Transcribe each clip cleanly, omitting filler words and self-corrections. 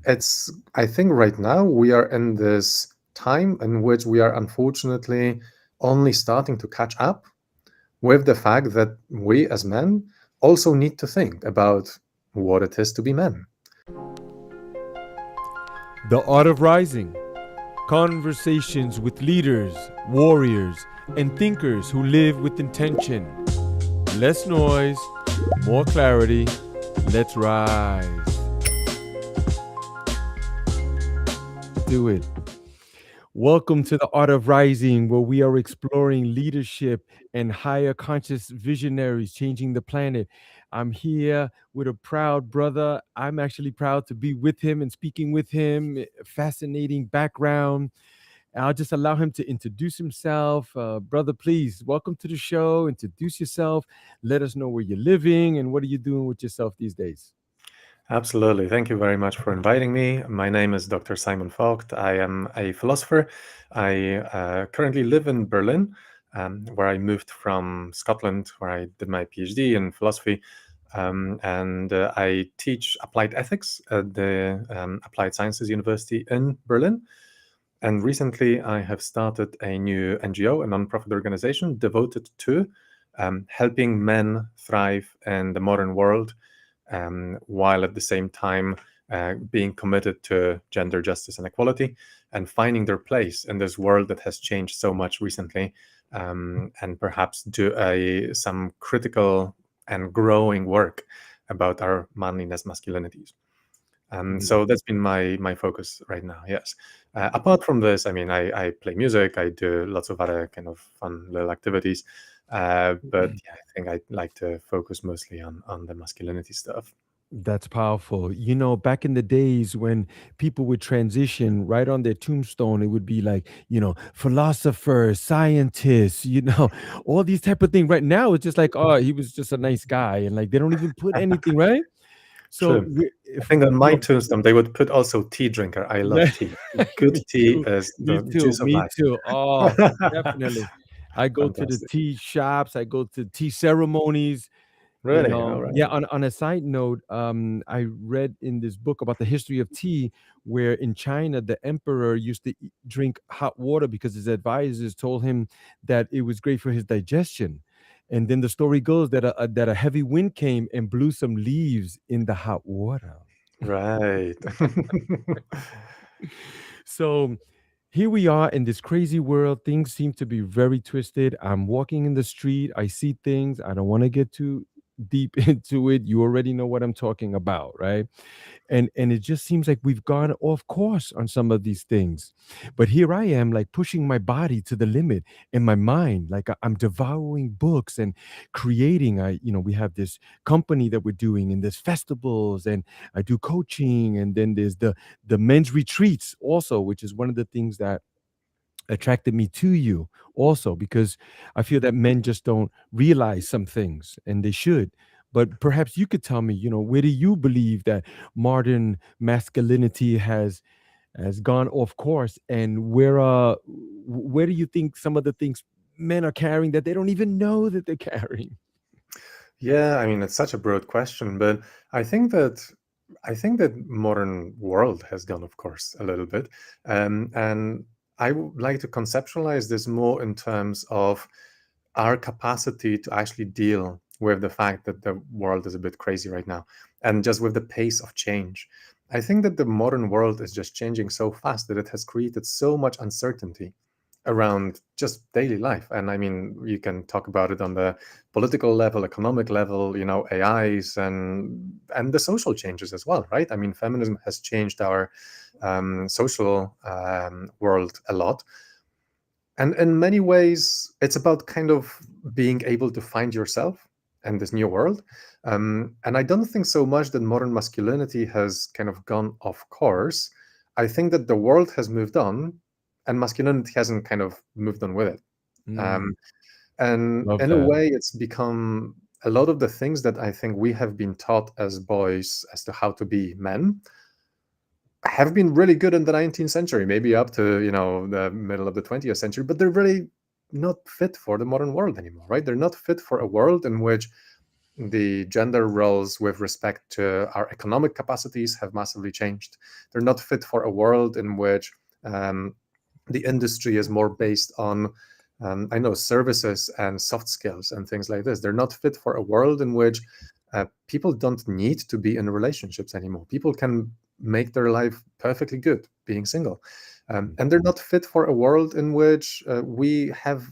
it's I think right now we are in this time in which we are unfortunately only starting to catch up with the fact that we as men also need to think about what it is to be men. The Art of Rising. Conversations with leaders, warriors, and thinkers who live with intention. Less noise, more clarity. Let's rise. Do it. Welcome to the Art of Rising, where we are exploring leadership and higher conscious visionaries changing the planet. I'm here with a proud brother. I'm actually proud to be with him and speaking with him. Fascinating background. I'll just allow him to introduce himself. Brother, please, welcome to the show. Introduce yourself. Let us know where you're living and what are you doing with yourself these days. Absolutely. Thank you very much for inviting me. My name is Dr. Simon Fokt. I am a philosopher. I currently live in Berlin, where I moved from Scotland, where I did my PhD in philosophy. And I teach applied ethics at the Applied Sciences University in Berlin. And recently, I have started a new NGO, a nonprofit organization devoted to helping men thrive in the modern world, while at the same time being committed to gender justice and equality and finding their place in this world that has changed so much recently, and perhaps do some critical and growing work about our manliness, masculinities. So that's been my focus right now. Yes. Apart from this, I mean, I play music. I do lots of other kind of fun little activities. But yeah, I think I like to focus mostly on the masculinity stuff. That's powerful. You know, back in the days when people would transition, right on their tombstone, it would be like, philosopher, scientist, all these type of things. Right now, it's just like, oh, he was just a nice guy. And like, they don't even put anything, right? So, True. I think on my tombstone they would put also tea drinker. I love tea. Good me tea too. is Me the too. juice of Me life. too. Oh, definitely. I go to the Fantastic. tea shops. I go to tea ceremonies. Really? All Yeah. right. On a side note, I read in this book about the history of tea, where in China the emperor used to drink hot water because his advisors told him that it was great for his digestion. And then the story goes that a heavy wind came and blew some leaves in the hot water. Right. So here we are in this crazy world. Things seem to be very twisted. I'm walking in the street. I see things. I don't want to get too deep into it. You already know what I'm talking about, right? And it just seems like we've gone off course on some of these things. But here I am, like pushing my body to the limit in my mind, like I'm devouring books and creating. We have this company that we're doing, and there's festivals, and I do coaching, and then there's the men's retreats also, which is one of the things that attracted me to you also, because I feel that men just don't realize some things, and they should. But perhaps you could tell me, where do you believe that modern masculinity has gone off course, and where do you think some of the things men are carrying that they don't even know that they're carrying? Yeah, I mean, it's such a broad question, but I think that I think that modern world has gone, of course, a little bit, and I would like to conceptualize this more in terms of our capacity to actually deal with the fact that the world is a bit crazy right now, and just with the pace of change. I think that the modern world is just changing so fast that it has created so much uncertainty around just daily life. And I mean, you can talk about it on the political level, economic level, AIs and the social changes as well, right? I mean, feminism has changed our social world a lot. And in many ways, it's about kind of being able to find yourself in this new world. And I don't think so much that modern masculinity has kind of gone off course. I think that the world has moved on and masculinity hasn't kind of moved on with it. Mm, Um, and love in a that. way, it's become a lot of the things that I think we have been taught as boys as to how to be men have been really good in the 19th century, maybe up to the middle of the 20th century, but they're really not fit for the modern world anymore, right? They're not fit for a world in which The gender roles with respect to our economic capacities have massively changed. They're not fit for a world in which um, the industry is more based on, I know, services and soft skills and things like this. They're not fit for a world in which people don't need to be in relationships anymore. People can make their life perfectly good being single. And they're not fit for a world in which we have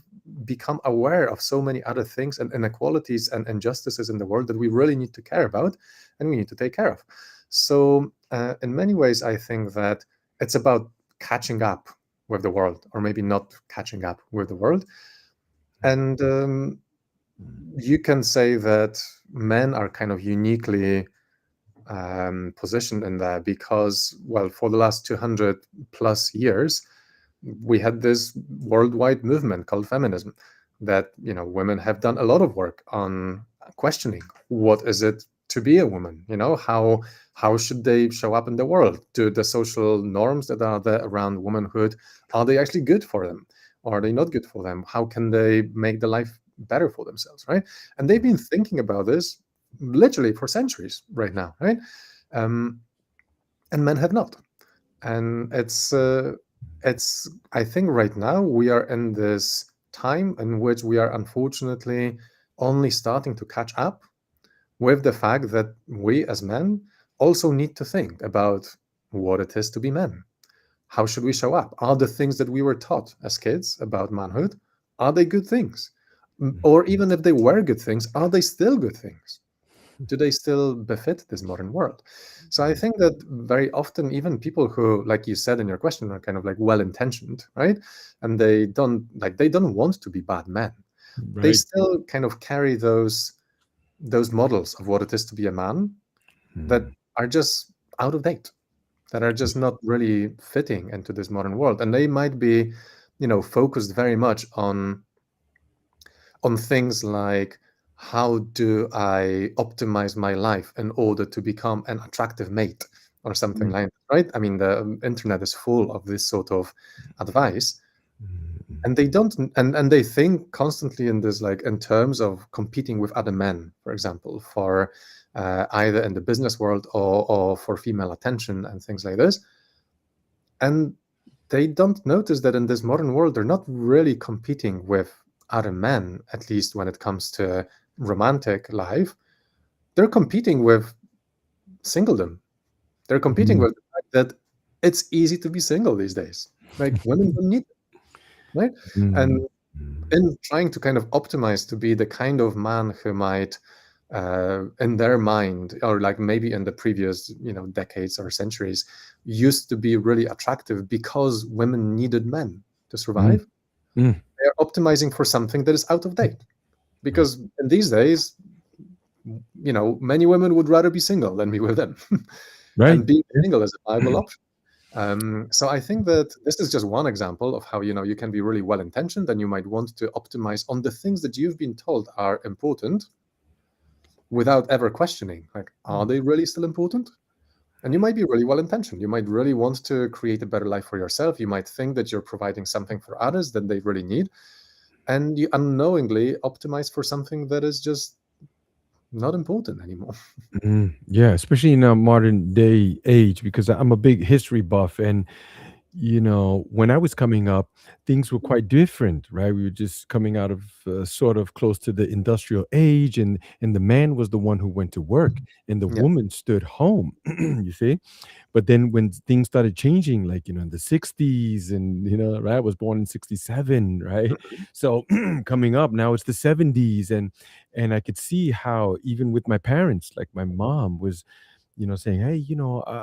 become aware of so many other things and inequalities and injustices in the world that we really need to care about and we need to take care of. So, in many ways, I think that it's about catching up with the world, or maybe not catching up with the world. And you can say that men are kind of uniquely positioned in there because, well, for the last 200 plus years, we had this worldwide movement called feminism that, women have done a lot of work on questioning what is it to be a woman, how should they show up in the world? Do the social norms that are there around womanhood, are they actually good for them, or are they not good for them? How can they make the life better for themselves, right? And they've been thinking about this literally for centuries right now, right? um, and men have not. And it's I think right now we are in this time in which we are unfortunately only starting to catch up with the fact that we as men also need to think about what it is to be men. How should we show up? Are the things that we were taught as kids about manhood, are they good things? Or even if they were good things, are they still good things? Do they still befit this modern world? So I think that very often, even people who, like you said in your question, are kind of like well-intentioned, right? And they don't want to be bad men. They Right. still kind of carry those models of what it is to be a man that Mm. are just out of date, that are just not really fitting into this modern world. And they might be, focused very much on things like, how do I optimize my life in order to become an attractive mate or something Mm. like that, right? I mean, the internet is full of this sort of advice, Mm. and they don't, and they think constantly in this, like, in terms of competing with other men, for example, for either in the business world or for female attention and things like this. And they don't notice that in this modern world, they're not really competing with other men, at least when it comes to romantic life. They're competing with singledom. They're competing Mm. with the fact that it's easy to be single these days. Like, women don't need it, right? And Mm. in trying to kind of optimize to be the kind of man who might, in their mind, or like maybe in the previous, decades or centuries, used to be really attractive because women needed men to Mm. survive. Mm. They're optimizing for something that is out of date. Mm. Because in these days, many women would rather be single than be with them. Right. And being Yeah. single is a viable option. So I think that this is just one example of how, you can be really well intentioned and you might want to optimize on the things that you've been told are important without ever questioning, like, are they really still important? And you might be really well intentioned. You might really want to create a better life for yourself. You might think that you're providing something for others that they really need. And you unknowingly optimize for something that is just not important anymore. Mm. Yeah, especially in a modern day age, because I'm a big history buff, and when I was coming up, things were quite different, right? We were just coming out of sort of close to the industrial age, and the man was the one who went to work, and the Yeah, woman stood home. You see, but then when things started changing, like in the '60s, and right, I was born in '67, right? So coming up now, it's the '70s, and I could see how even with my parents, like my mom was saying, "Hey,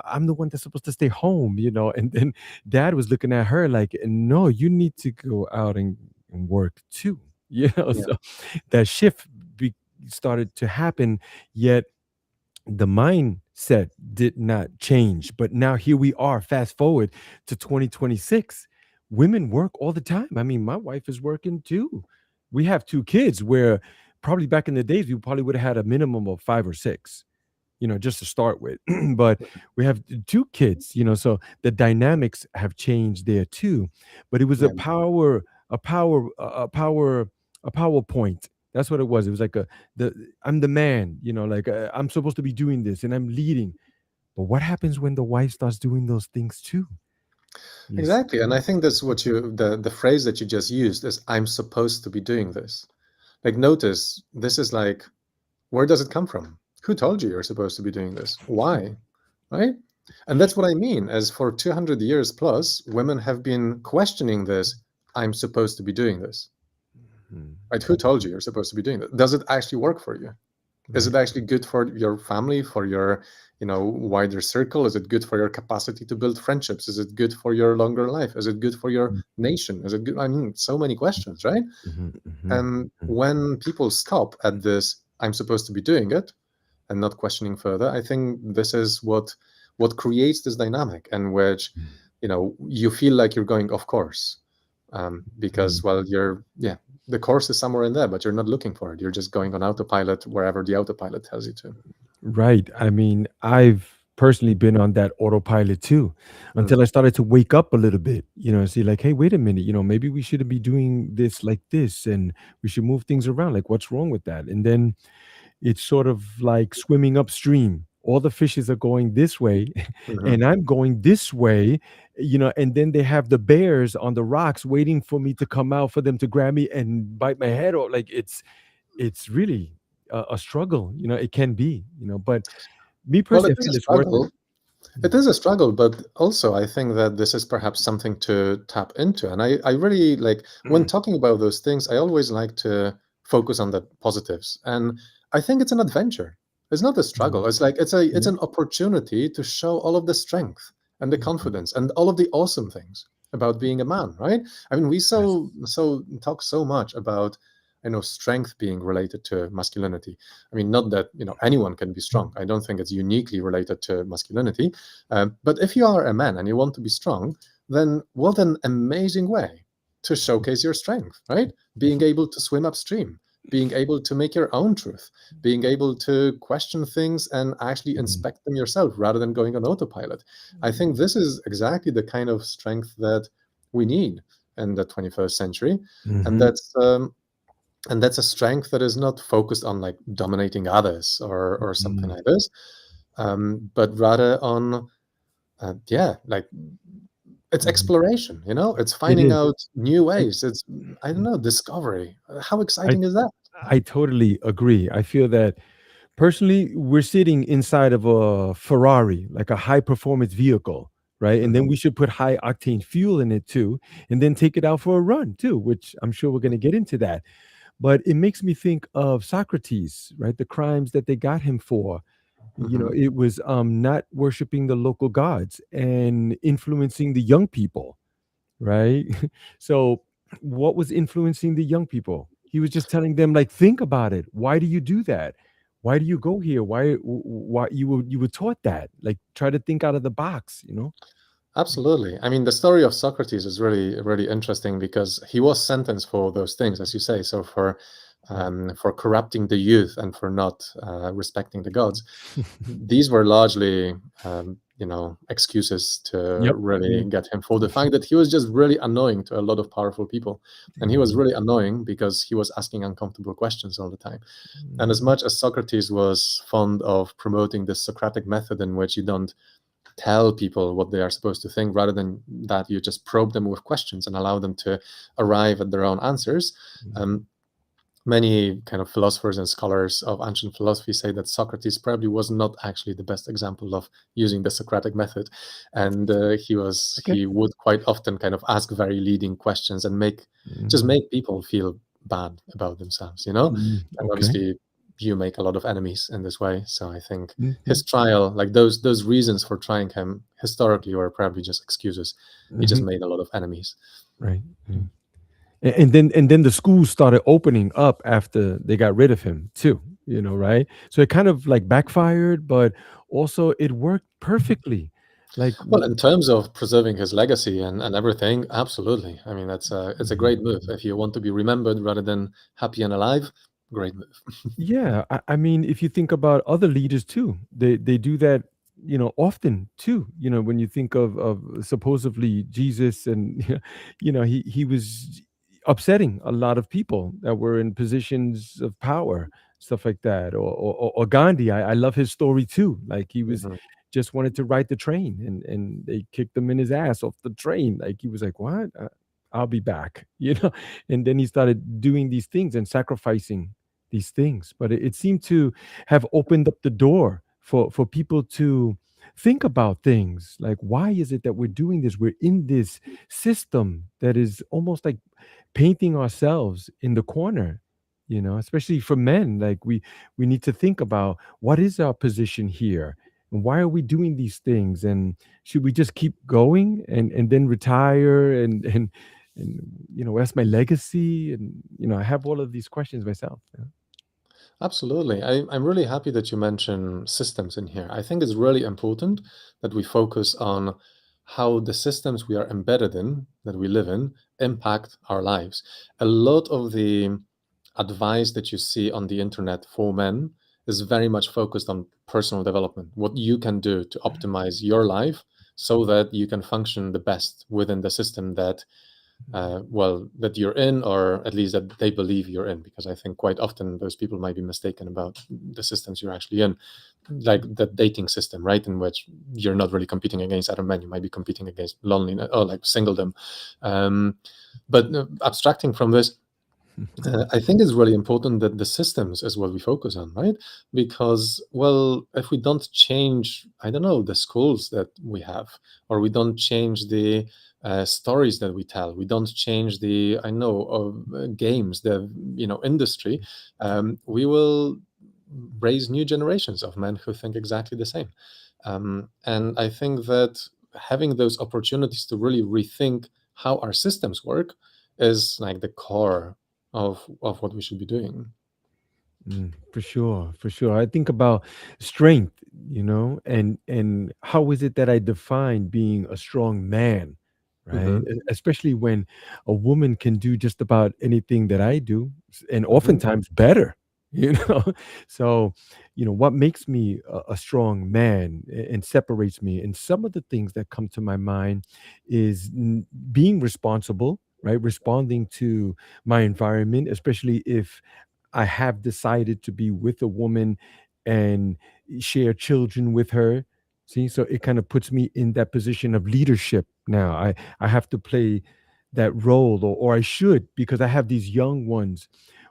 I'm the one that's supposed to stay home," and then dad was looking at her like, "No, you need to go out and work too." yeah, So that shift be, started to happen, yet the mindset did not change. But now here we are, fast forward to 2026. Women work all the time. I mean, my wife is working too. We have two kids where probably back in the days, we probably would have had a minimum of five or six just to start with. But we have two kids, so the dynamics have changed there too. But it was yeah, a power, a power, a power point. That's what it was. It was like the I'm the man, like I'm supposed to be doing this and I'm leading. But what happens when the wife starts doing those things too? You see? Exactly. And I think that's what the phrase that you just used is I'm supposed to be doing this. Like, notice this is like, where does it come from? Who told you you're supposed to be doing this? Why? Right? And that's what I mean, as for 200 years plus, women have been questioning this, I'm supposed to be doing this. Mhm. Right? Who told you you're supposed to be doing that? Does it actually work for you? Is Right. it actually good for your family, for your, wider circle? Is it good for your capacity to build friendships? Is it good for your longer life? Is it good for your nation? Is it good? I mean, so many questions, right? Mhm, mhm, And mhm, when people stop at this, I'm supposed to be doing it, and not questioning further, I think this is what creates this dynamic, and which, you feel like you're going off course, because, mhm. well, the course is somewhere in there, but you're not looking for it. You're just going on autopilot wherever the autopilot tells you to. Right. I mean, I've personally been on that autopilot too, until Mm, I started to wake up a little bit, see, like, hey, wait a minute, maybe we shouldn't be doing this like this, and we should move things around. Like, what's wrong with that? And then it's sort of like swimming upstream. All the fishes are going this way, mhm. and I'm going this way, and then they have the bears on the rocks waiting for me to come out for them to grab me and bite my head off. Like, it's really a struggle, it can be, but me Well, it personally, I is feel a it's worth it. struggle. It is a struggle, but also I think that this is perhaps something to tap into. And I really like, when Mm, talking about those things, I always like to focus on the positives. And I think it's an adventure. It's not a mm, struggle. It's like it's yeah, an opportunity to show all of the strength and the mhm, confidence and all of the awesome things about being a man, right? I mean, we yes, so talk so much about, strength being related to masculinity. I mean, not that, anyone can be strong. I don't think it's uniquely related to masculinity. But if you are a man and you want to be strong, then what an amazing way to showcase your strength, right? Being able to swim upstream, being able to make your own truth, being able to question things and actually mhm, inspect them yourself rather than going on autopilot. I think this is exactly the kind of strength that we need in the 21st century. And mhm, that's a strength that is not focused on like dominating others or something mhm. like this, but rather on, like, it's Mhm. exploration, it's It finding is. out new I ways. It's, I don't know, discovery. How I exciting is that? I totally agree. I feel that personally, we're sitting inside of a Ferrari, like a high performance vehicle, right? And then Mhm, we should put high octane fuel in it too, and then take it out for a run too, which I'm sure we're going to get into that. But it makes me think of Socrates, right? The crimes that they got him for. mhm. It was not worshiping the local gods and influencing the young people, right? So, what was influencing the young people? He was just telling them, like, think about it. Why do you do that? Why do you go here? Why you were taught that? Like, try to think out of the box. Absolutely. I mean, the story of Socrates is really, really interesting because he was sentenced for those things, as you say. So Right. for corrupting the youth and for not respecting the gods. These were largely, excuses to Yep. really Mm, get him, for the fact that he was just really annoying to a lot of powerful people. And he was mhm, really annoying because he was asking uncomfortable questions all the time. And as mhm, much as Socrates was fond of promoting this Socratic method in which you don't tell people what they are supposed to think, rather than that you just probe them with questions and allow them to arrive at their own answers, mhm, um, many kind of philosophers and scholars of ancient philosophy say that Socrates probably was not actually the best example of using the Socratic method, and okay. he would quite often kind of ask very leading questions and just Mhm, make people feel bad about themselves, and okay. obviously you make a lot of enemies in this way. So I think Mhm, his trial, like those reasons for trying him historically, were probably just excuses. He just mhm, made a lot of enemies. right. Mm. And then the schools started opening up after they got rid of him too, right? So it kind of like backfired, but also it worked perfectly. Like, Well, in terms of preserving his legacy and everything, absolutely. I mean, it's a great move. Mhm. If you want to be remembered rather than happy and alive, great move. Yeah, I mean, if you think about other leaders too, they do that, often too. When you think of supposedly Jesus, and he was upsetting a lot of people that were in positions of power, stuff like that. Or Gandhi, I love his story too. Like he was Mhm. just wanted to ride the train, and they kicked him in his ass off the train. Like he was like, "What? I'll be back," And then he started doing these things and sacrificing these things. But it seemed to have opened up the door for people to think about things like, why is it that we're doing this? We're in this system that is almost like painting ourselves in the corner, especially for men. Like we need to think about, what is our position here, and why are we doing these things, and should we just keep going and then retire, and what's my legacy? And I have all of these questions myself. Yeah. Absolutely. I'm really happy that you mention systems in here. I think it's really important that we focus on how the systems we are embedded in, that we live in, impact our lives. A lot of the advice that you see on the internet for men is very much focused on personal development, what you can do to optimize your life so that you can function the best within the system that well, that you're in, or at least that they believe you're in, because I think quite often those people might be mistaken about the systems you're actually in, like the dating system, right? In which you're not really competing against other men, you might be competing against loneliness or like singledom. Um, but abstracting from this, I think it's really important that the systems is what we focus on, right? Because, well, if we don't change, I don't know, the schools that we have, or we don't change the stories that we tell, we don't change the, I know, games, the, industry, we will raise new generations of men who think exactly the same. And I think that having those opportunities to really rethink how our systems work is like the core of what we should be doing. For sure, for sure. I think about strength, and how is it that I define being a strong man, right? Hmm. Especially when a woman can do just about anything that I do, and Hmm. oftentimes better, you know. So, what makes me a strong man and separates me, and some of the things that come to my mind is being responsible, right? Responding to my environment, especially if I have decided to be with a woman and share children with her. See, so it kind of puts me in that position of leadership now. I have to play that role, or I should, because I have these young ones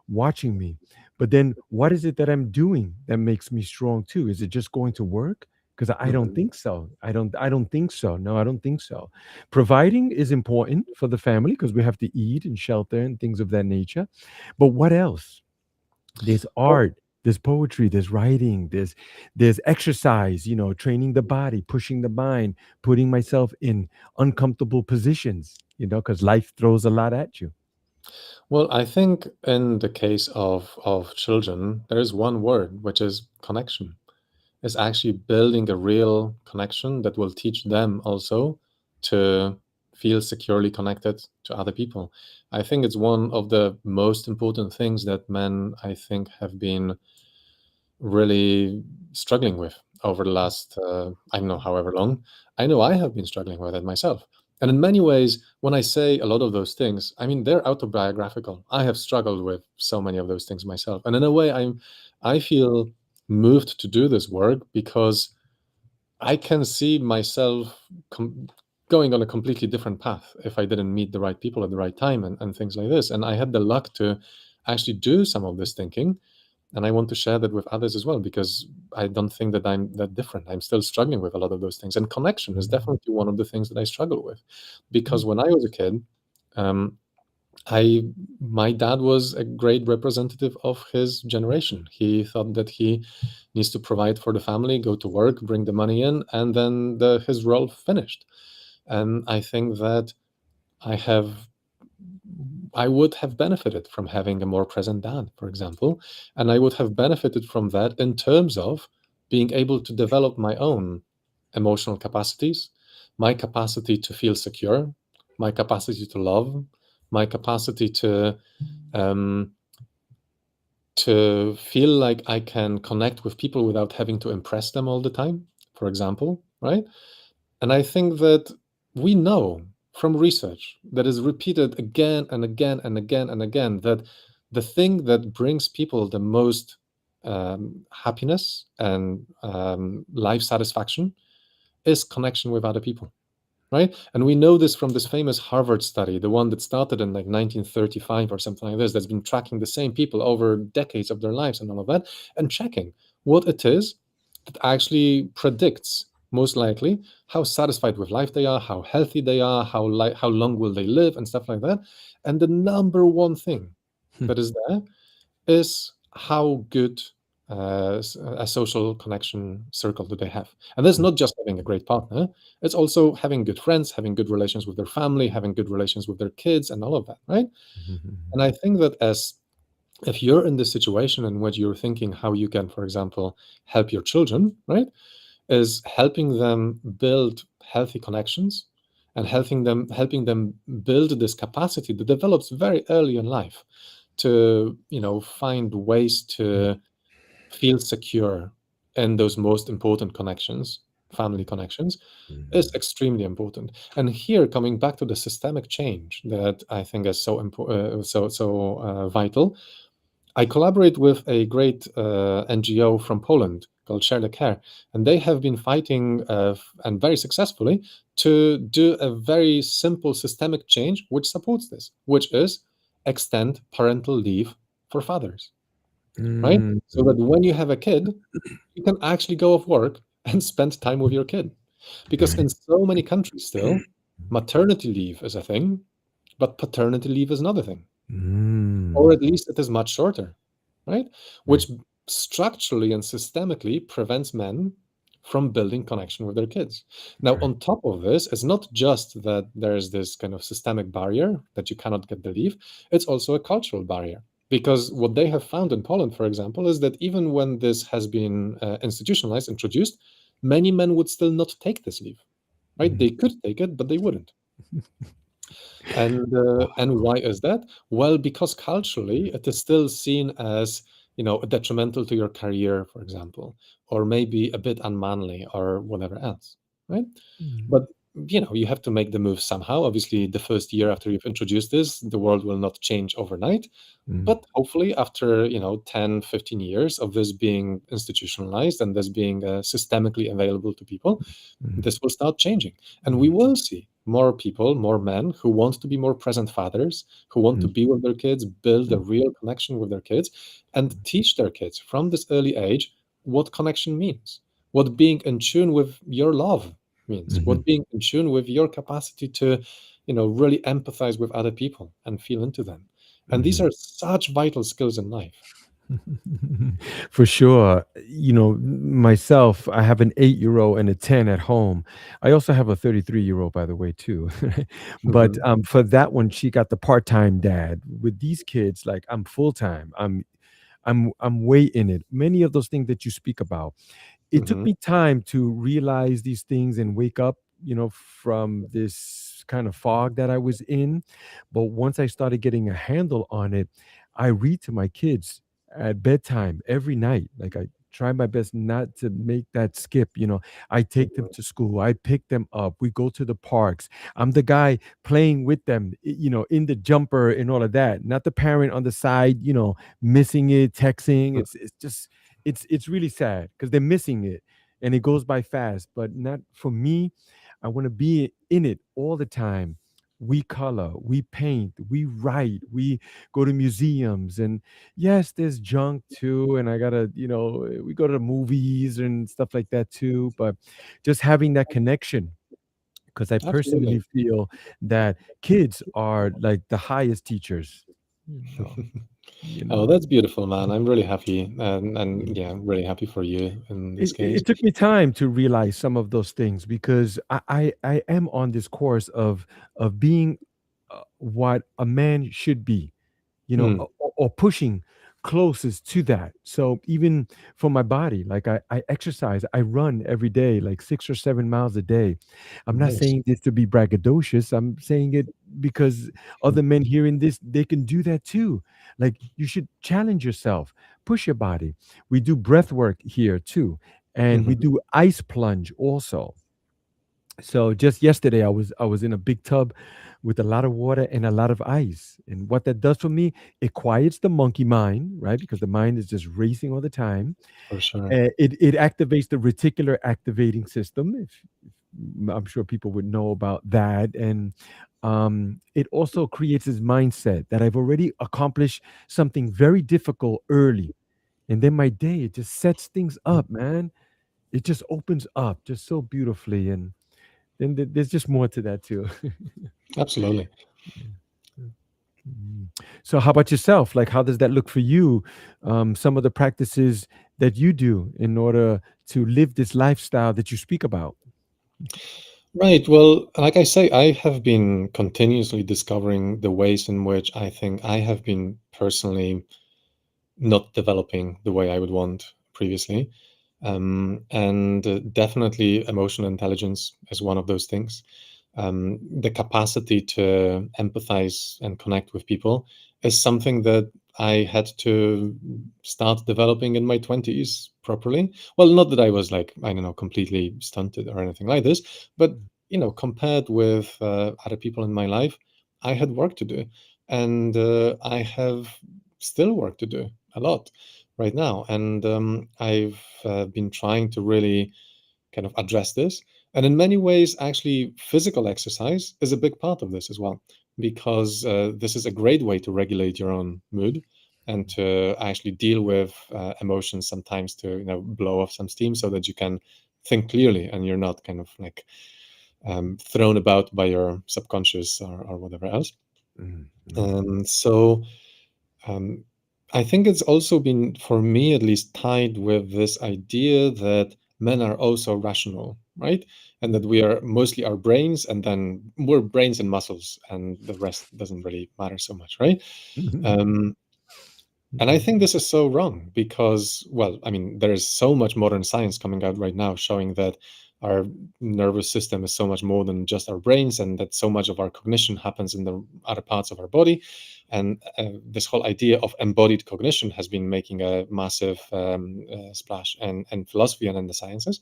watching me. But then what is it that I'm doing that makes me strong too? Is it just going to work? Because I don't Hmm. think so. I don't think so. No, I don't think so. Providing is important for the family because we have to eat and shelter and things of that nature. But what else? There's Well, art, there's poetry, there's writing, there's exercise, training the body, pushing the mind, putting myself in uncomfortable positions, because life throws a lot at you. well, I think in the case of children, there is one word, which is connection. Is actually building a real connection that will teach them also to feel securely connected to other people. I think it's one of the most important things that men, I think, have been really struggling with over the last, I don't know, however long. I know I have been struggling with it myself. And in many ways, when I say a lot of those things, I mean, they're autobiographical. I have struggled with so many of those things myself. And in a way, I feel moved to do this work because I can see myself going on a completely different path if I didn't meet the right people at the right time and things like this. And I had the luck to actually do some of this thinking, and I want to share that with others as well, because I don't think that I'm that different. I'm still struggling with a lot of those things, and connection is definitely one of the things that I struggle with, because when I was a kid, um, I my dad was a great representative of his generation. He thought that he needs to provide for the family, go to work, bring the money in, and then his role finished. And I think that I have I would have benefited from having a more present dad, for example, and I would have benefited from that in terms of being able to develop my own emotional capacities, my capacity to feel secure, my capacity to love, my capacity um, to feel like I can connect with people without having to impress them all the time, for example, right? And I think that we know from research that is repeated again and again and again and again, that the thing that brings people the most happiness and life satisfaction is connection with other people, right? And we know this from this famous Harvard study, the one that started in like 1935 or something like this, that's been tracking the same people over decades of their lives and all of that, and checking what it is that actually predicts most likely how satisfied with life they are, how healthy they are, how long will they live, and stuff like that. And the number one thing that is there is how good a social connection circle do they have. And that's not just having a great partner, it's also having good friends, having good relations with their family, having good relations with their kids, and all of that, right? And I think that as if you're in this situation in which you're thinking how you can, for example, help your children, right, is helping them build healthy connections and helping them build this capacity that develops very early in life to find ways to feel secure in those most important connections, family connections, is extremely important. And here, coming back to the systemic change that I think is so vital, I collaborate with a great NGO from Poland called Share the Care, and they have been fighting and very successfully to do a very simple systemic change which supports this, which is extend parental leave for fathers, right? Mm, So that when you have a kid, you can actually go off work and spend time with your kid. Because right. in so many countries still, maternity leave is a thing, but paternity leave is another thing, or Mm, at least it is much shorter, right? right. Which structurally and systemically prevents men from building connection with their kids. Now, Right. on top of this, it's not just that there's this kind of systemic barrier that you cannot get the leave, it's also a cultural barrier. Because what they have found in Poland, for example, is that even when this has been institutionalized, introduced, many men would still not take this leave, right? Mhm. They could take it, but they wouldn't. And why is that? Well, because culturally it is still seen as detrimental to your career, for example, or maybe a bit unmanly or whatever else, right? Mm, But you have to make the move somehow. Obviously, the first year after you've introduced this, the world will not change overnight. mm, But hopefully, after 10, 15 years of this being institutionalized and this being systemically available to people, mm, this will start changing. And we mm, will see more people, more men who want to be more present fathers, who want to mm, be with their kids, build a mm, real connection with their kids, and teach their kids from this early age what connection means, what being in tune with your love means, mhm, what being in tune with your capacity to, really empathize with other people and feel into them. And these mhm. are such vital skills in life. For sure. Myself, I have an 8-year-old and a 10 at home. I also have a 33-year-old, by the way, too. But Hmm. for that one, she got the part-time dad. With these kids, like I'm full-time. I'm way in it. Many of those things that you speak about, it took Hmm. me time to realize these things and wake up, from this kind of fog that I was in. But once I started getting a handle on it, I read to my kids at bedtime every night. Like I try my best not to make that skip. I take them to school, I pick them up, we go to the parks. I'm the guy playing with them, in the jumper and all of that, not the parent on the side, missing it, texting. It's just it's really sad because they're missing it and it goes by fast, but not for me. I want to be in it all the time. We color, we paint, we write, we go to museums, and yes, there's junk too, and I gotta, we go to the movies and stuff like that too, but just having that connection, because I personally Absolutely. feel that kids are like the highest teachers, you know you Oh, know that's beautiful, man. I'm really happy, and yeah, I'm really happy for you in this case. it took me time to realize some of those things because I am on this course of being what a man should be, Mm, or pushing closest to that. So even for my body, like I exercise, I run every day, like 6 or 7 miles a day. I'm not nice. saying this to be braggadocious. I'm saying it because other men hearing this, they can do that too. Like you should challenge yourself, push your body. We do breath work here too, and we Mhm. do ice plunge also. So just yesterday, I was in a big tub with a lot of water and a lot of ice. And what that does for me, it quiets the monkey mind, right? Because the mind is just racing all the time. For sure. It activates the reticular activating system. I'm sure people would know about that, and it also creates this mindset that I've already accomplished something very difficult early, and then my day it just sets things Mm. up, man. It just opens up just so beautifully, and then there's just more to that too. Absolutely. Mm. So, how about yourself? Like, how does that look for you? Some of the practices that you do in order to live this lifestyle that you speak about. Right. Well, like I say, I have been continuously discovering the ways in which I think I have been personally not developing the way I would want previously. And definitely emotional intelligence is one of those things. The capacity to empathize and connect with people is something that I had to start developing in my 20s properly. Well, not that I was like, I don't know, completely stunted or anything like this, but, compared with other people in my life, I had work to do. And I have still work to do a lot right now. And I've been trying to really kind of address this. And in many ways, actually, physical exercise is a big part of this as well, because this is a great way to regulate your own mood and to actually deal with emotions sometimes to, blow off some steam so that you can think clearly and you're not kind of like thrown about by your subconscious or whatever else. Mm, mm, So um, I think it's also been, for me at least, tied with this idea that men are also rational, right? And that we are mostly our brains, and then we're brains and muscles, and the rest doesn't really matter so much, right? mm, Um, and I think this is so wrong because, well, I mean, there is so much modern science coming out right now showing that our nervous system is so much more than just our brains, and that so much of our cognition happens in the other parts of our body. And this whole idea of embodied cognition has been making a massive splash in philosophy and in the sciences.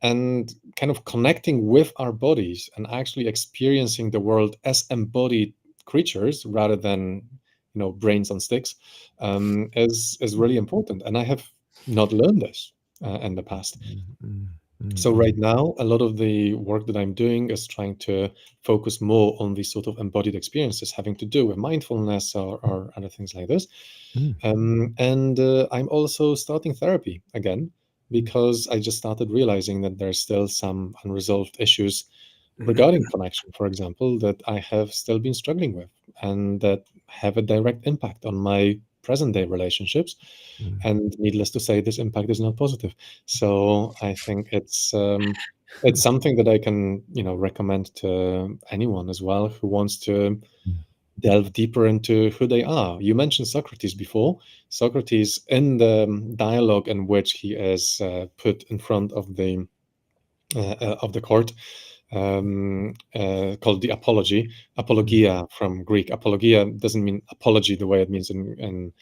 And kind of connecting with our bodies and actually experiencing the world as embodied creatures rather than brains on sticks is really important. And I have not learned this in the past. mm, mm, mm, So right mm, now, a lot of the work that I'm doing is trying to focus more on these sort of embodied experiences having to do with mindfulness or other things like this. mm, And I'm also starting therapy again because I just started realizing that there's still some unresolved issues regarding connection, for example, that I have still been struggling with and that have a direct impact on my present day relationships. mm, And needless to say, this impact is not positive. So I think it's something that I can, recommend to anyone as well who wants to mm, delve deeper into who they are. You mentioned Socrates before. Socrates, in the dialogue in which he is put in front of the court, called the Apology, mm, apologia from Greek. Apologia doesn't mean apology the way it means in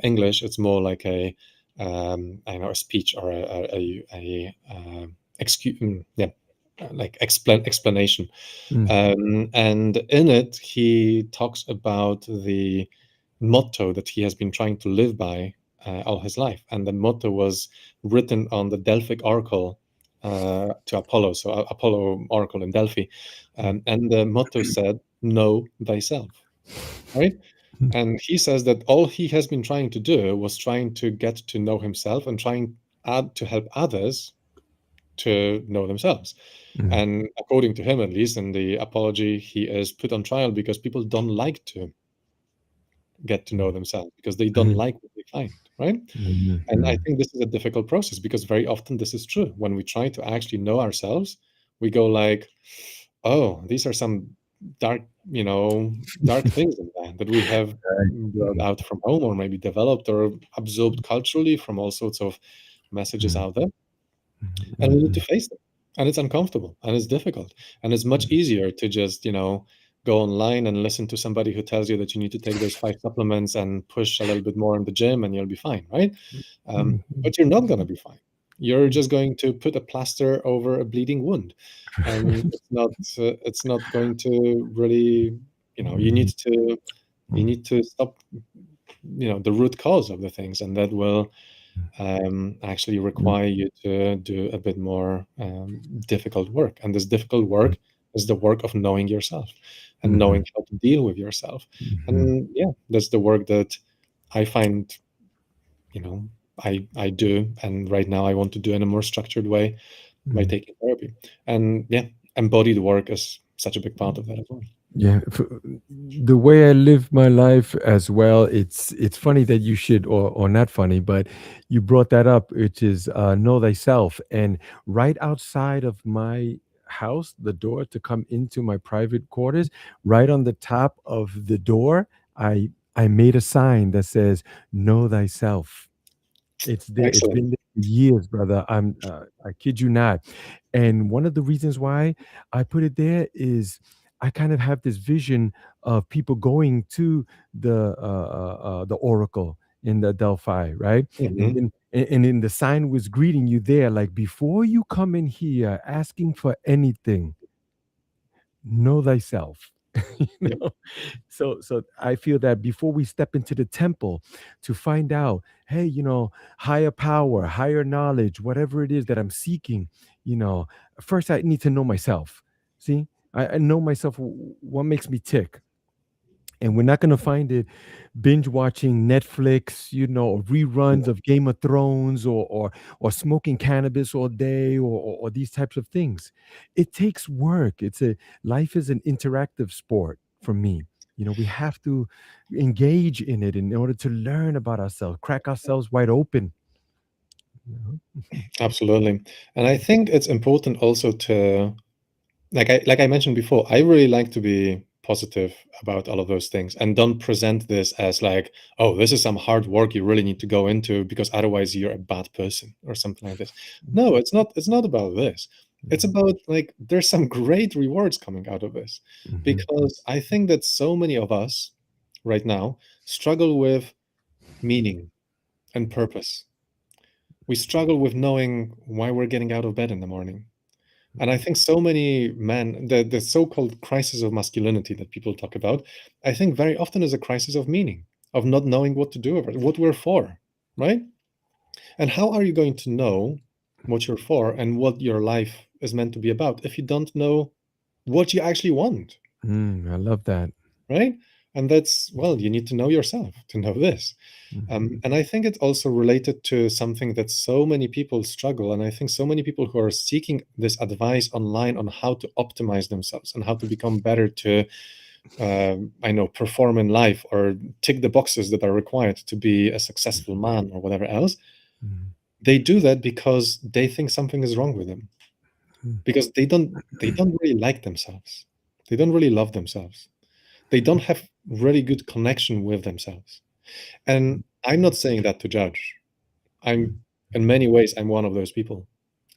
English. It's more like I don't know, a speech or a excuse, yeah, like explanation. mm, And in it, he talks about the motto that he has been trying to live by all his life. And the motto was written on the Delphic oracle to Apollo, so Apollo oracle in Delphi. mm, And the motto said, "Know thyself," right? mm, And he says that all he has been trying to do was trying to get to know himself and trying to help others to know themselves. mm, And according to him, at least in the apology, he is put on trial because people don't like to get to know themselves because they don't mm, like what they find, right? mm, And I mm, think this is a difficult process because very often this is true. When we try to actually know ourselves, we go like, "Oh, these are some dark, dark things in there that we have right. brought out from home or maybe developed or absorbed culturally from all sorts of messages Mm, out there." mm, And we need to mm, face them. And it's uncomfortable and it's difficult. And it's much easier to just, go online and listen to somebody who tells you that you need to take those 5 supplements and push a little bit more in the gym and you'll be fine, right? mm, mm, But you're not going to be fine. You're just going to put a plaster over a bleeding wound, and it's not going to really, Mhm, you mhm, need to stop, the root cause of the things, and that will actually mhm, require you to do a bit more difficult work. And this difficult work is the work of knowing yourself and knowing mhm, how to deal with yourself. mhm, And yeah, that's the work that I find, you know, I do. And right now I want to do in a more structured way by mhm. taking therapy. And yeah, embodied work is such a big part of that as well. Yeah, the way I live my life as well, it's funny that you should, or not funny, but you brought that up, which is know thyself. And right outside of my house, the door to come into my private quarters, right on the top of the door, I made a sign that says "Know thyself." It's there. It's Excellent. been there for years, brother. I kid you not. And one of the reasons why I put it there is I kind of have this vision of people going to the oracle in the Delphi, right? And Hmm. then and then the sign was greeting you there, like before you come in here asking for anything, know thyself. you Yeah, know so I feel that before we step into the temple to find out, hey, higher power, higher knowledge, whatever it is that I'm seeking, first I need to know myself. See, I know myself, what makes me tick. And we're not going to find it binge watching Netflix, or reruns of Game of Thrones, or smoking cannabis all day, or these types of things. It takes work. Life is an interactive sport for me. We have to engage in it in order to learn about ourselves, crack ourselves wide open. you know? absolutely. And I think it's important also to, like I mentioned before, I really like to be positive about all of those things and don't present this as like, oh, this is some hard work you really need to go into because otherwise you're a bad person or something like this. No, it's not about this. It's Mhm, about like there's some great rewards coming out of this, mhm, because I think that so many of us right now struggle with meaning and purpose. We struggle with knowing why we're getting out of bed in the morning. And I think so many men, the so-called crisis of masculinity that people talk about, I think very often is a crisis of meaning, of not knowing what to do about it, what we're for, right? And how are you going to know what you're for and what your life is meant to be about if you don't know what you actually want, I love that. right? And that's, well, you need to know yourself to know this. Mhm, And I think it's also related to something that so many people struggle. And I think so many people who are seeking this advice online on how to optimize themselves and how to become better to, I know, perform in life or tick the boxes that are required to be a successful man or whatever else. mhm, They do that because they think something is wrong with them, mhm, because they don't really like themselves. They don't really love themselves. They don't have really good connection with themselves. And I'm not saying that to judge. I'm in many ways I'm one of those people.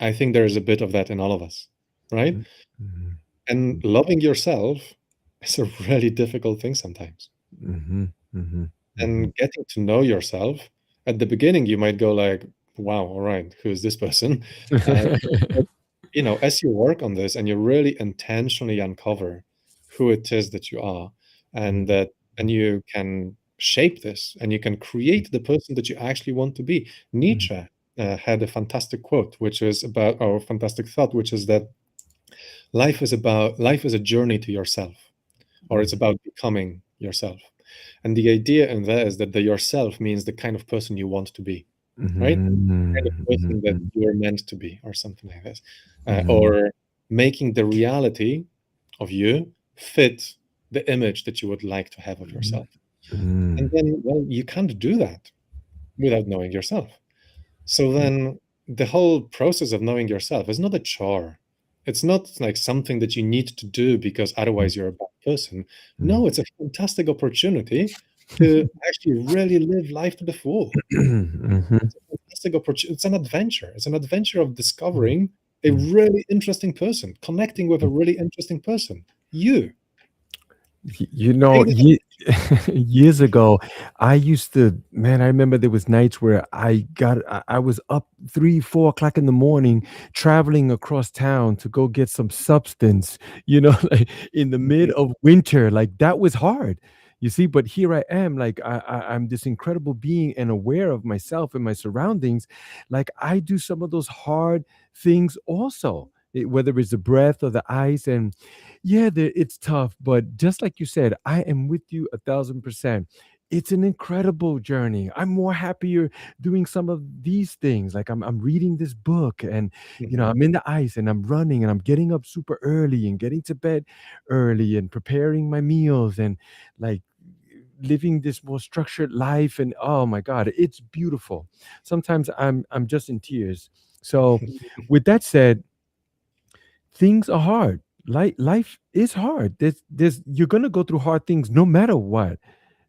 I think there is a bit of that in all of us, right? mhm, mhm, And loving yourself is a really difficult thing sometimes. mhm, mhm, mhm, And getting to know yourself, at the beginning you might go like, "Wow, all right, who is this person?" Uh, but as you work on this and you really intentionally uncover who it is that you are, and mhm, that and you can shape this and you can create the person that you actually want to be. mhm, Nietzsche had a fantastic quote, which is about, or fantastic thought, which is that life is a journey to yourself, or it's mhm, about becoming yourself. And the idea in that is that the yourself means the kind of person you want to be, right? Kind of mhm, person that mhm, you're meant to be, or something like this, mhm, or making the reality of you fit the image that you would like to have of yourself. And mhm, then, well, you can't do that without knowing yourself. So then the whole process of knowing yourself is not a chore. It's not like something that you need to do because otherwise you're a bad person. mhm, No, it's a fantastic opportunity to actually really live life to the full. mhm, It's a fantastic opportunity. It's an adventure. It's an adventure of mhm, discovering a mhm. really interesting person, connecting with a really interesting person. You You know, take the time. Years ago, I used to, man, I remember there was nights where I was up 3, 4 o'clock in the morning, traveling across town to go get some substance, like in the mid Mhm. of winter. Like that was hard, you see. But here I am, like I'm this incredible being and aware of myself and my surroundings. Like I do some of those hard things also, whether it's the breath or the ice. And yeah, it's tough, but just like you said, I am with you 1,000%. It's an incredible journey. I'm more happier doing some of these things. Like I'm reading this book, and Mhm. I'm in the ice and I'm running and I'm getting up super early and getting to bed early and preparing my meals and like living this more structured life. And oh my God, it's beautiful. Sometimes I'm just in tears. So with that said, things are hard. Life is hard. There's you're gonna go through hard things no matter what.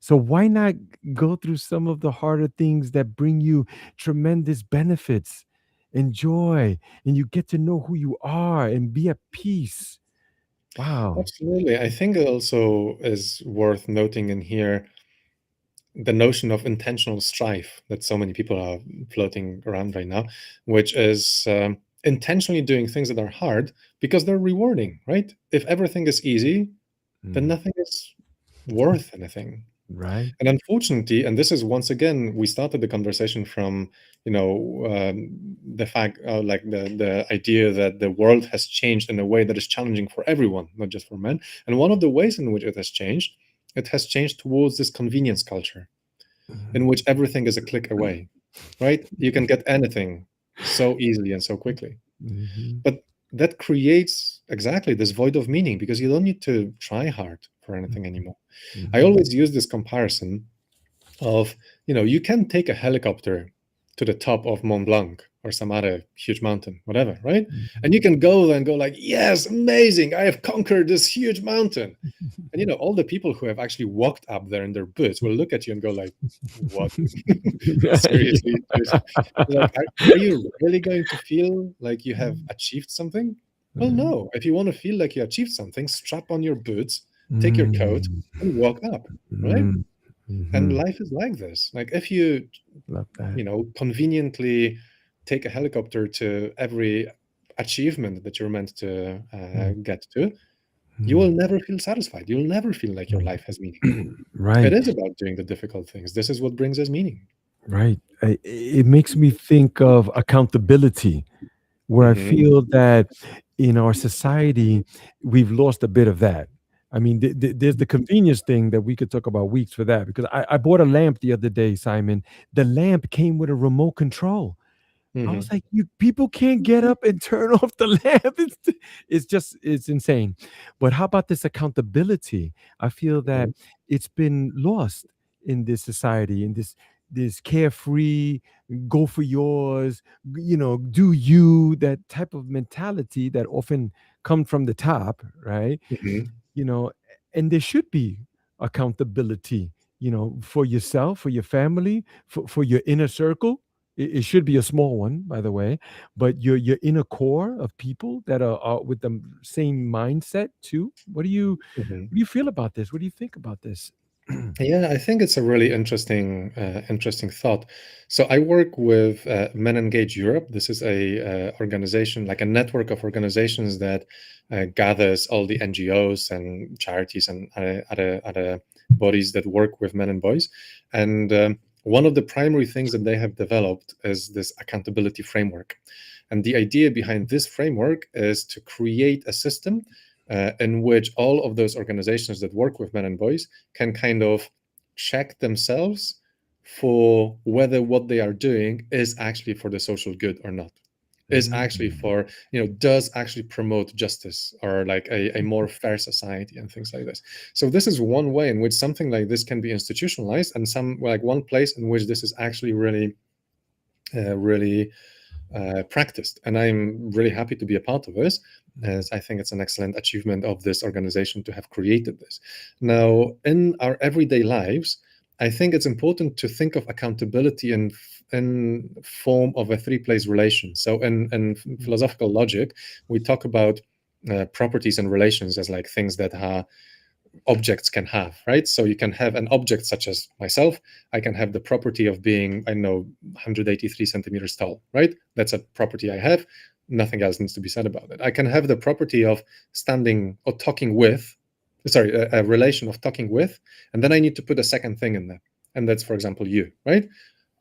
So why not go through some of the harder things that bring you tremendous benefits and joy, and you get to know who you are and be at peace. Wow. Absolutely. I think it also is worth noting in here the notion of intentional strife that so many people are floating around right now, which is intentionally doing things that are hard because they're rewarding, right? If everything is easy, then Mm, nothing is worth anything. right. And unfortunately, and this is once again, we started the conversation from, the fact, like the idea that the world has changed in a way that is challenging for everyone, not just for men. And one of the ways in which it has changed towards this convenience culture in which everything is a click away, right? You can get anything so easily and so quickly. Mhm, But that creates exactly this void of meaning because you don't need to try hard for anything mhm, anymore. I mhm, always use this comparison of, you can take a helicopter to the top of Mont Blanc or some other huge mountain, whatever, right? mhm. And you can go there and go like, yes, amazing, I have conquered this huge mountain. And all the people who have actually walked up there in their boots will look at you and go like, what? Seriously? Seriously? Like, are you really going to feel like you have achieved something? Well, Mhm. no. If you want to feel like you achieved something, strap on your boots, take your coat, Mm, and walk up, right? mm, And mhm. life is like this. Like if you, Love that. conveniently take a helicopter to every achievement that you're meant to Mm, get to, you will mm, never feel satisfied. You'll never feel like your life has meaning. mm. It Right. is about doing the difficult things. This is what brings us meaning. Right. It makes me think of accountability, where I Hmm. feel that in our society, we've lost a bit of that. I mean, there's the convenience thing that we could talk about weeks for that, because I bought a lamp the other day, Simon. The lamp came with a remote control. I was Hmm. like, you people can't get up and turn off the lamp. It's insane. But how about this accountability? I feel that Hmm. it's been lost in this society, in this carefree, go for yours, do you, that type of mentality that often comes from the top, right? Hmm. you know and there should be accountability, for yourself, for your family, for your inner circle. It should be a small one, by the way, but your inner core of people that are with the same mindset too. What do you feel about this? What do you think about this? Yeah, I think it's a really interesting thought. So I work with Men Engage Europe. This is a organization, like a network of organizations that gathers all the NGOs and charities and other bodies that work with men and boys. And one of the primary things that they have developed is this accountability framework. And the idea behind this framework is to create a system in which all of those organizations that work with men and boys can kind of check themselves for whether what they are doing is actually for the social good or not, is actually Mm, for, does actually promote justice or like a more fair society and things like this. So this is one way in which something like this can be institutionalized, and some like one place in which this is actually really practiced. And I'm really happy to be a part of this, mm, as I think it's an excellent achievement of this organization to have created this. Now, in our everyday lives, I think it's important to think of accountability in form of a three-place relation. So in mm, philosophical logic, we talk about properties and relations as like things that are objects can have, right? So you can have an object such as myself. I can have the property of being, I know, 183 centimeters tall, right? That's a property I have. Nothing else needs to be said about it. I can have the property of standing or talking with, sorry, a relation of talking with, and then I need to put a second thing in there. And that's, for example, you, right?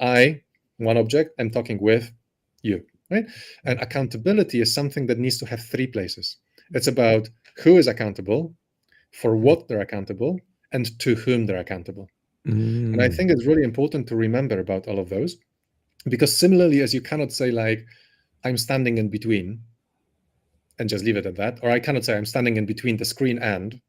I, one object, am talking with you, right? And accountability is something that needs to have three places. It's about who is accountable, for what they're accountable, and to whom they're accountable. And I think Mm. it's really important to remember about all of those, because similarly as you cannot say like, I'm standing in between and just leave it at that, or I cannot say I'm standing in between the screen and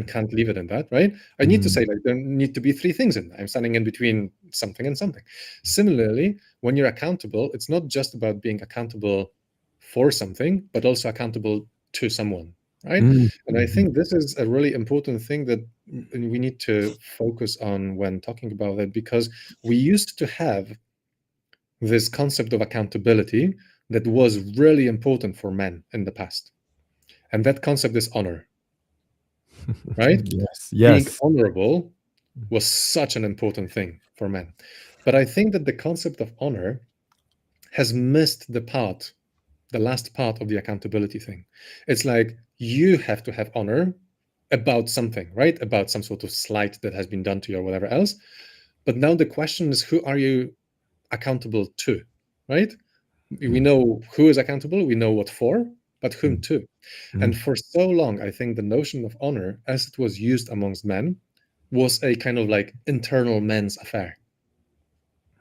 can't leave it in that, right? I need to say Mm. like there need to be three things in there. I'm standing in between something and something. Similarly, when you're accountable, it's not just about being accountable for something, but also accountable to someone, right? Mm. And I think this is a really important thing that we need to focus on when talking about it, because we used to have this concept of accountability that was really important for men in the past. And that concept is honor, right? Yes. Being Yes. honorable was such an important thing for men. But I think that the concept of honor has missed the last part of the accountability thing. It's like you have to have honor about something, right? About some sort of slight that has been done to you or whatever else. But now the question is, who are you accountable to, right? We know who is accountable, we know what for, but whom to. And Mm. for so long, I think the notion of honor, as it was used amongst men, was a kind of like internal men's affair.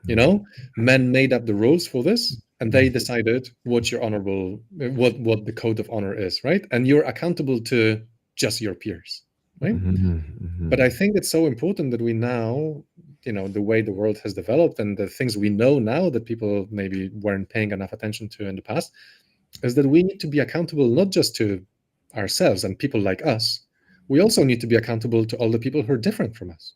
You know, men made up the rules for this, and they decided what your honorable, what the code of honor is, right? And you're accountable to just your peers, right? Mhm. But I Mhm. think it's so important that we now, you know, the way the world has developed and the things we know now that people maybe weren't paying enough attention to in the past, is that we need to be accountable not just to ourselves and people like us. We also need to be accountable to all the people who are different from us.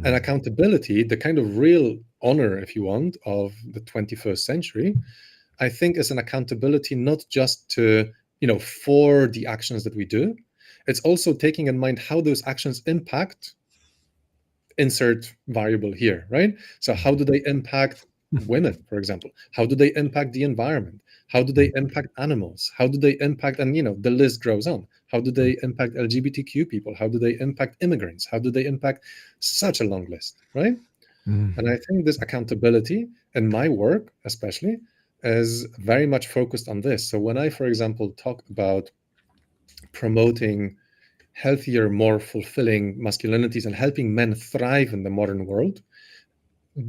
And accountability, the kind of real honor, if you want, of the 21st century, I think is an accountability not just to, you know, for the actions that we do. It's also taking in mind how those actions impact, insert variable here, right? So how do they impact women, for example? How do they impact the environment? How do they impact animals? How do they impact, and you know, the list goes on. How do they impact LGBTQ people? How do they impact immigrants? How do they impact such a long list, right? And I think this accountability in my work, especially, is very much focused on this. So when I, for example, talk about promoting healthier, more fulfilling masculinities and helping men thrive in the modern world,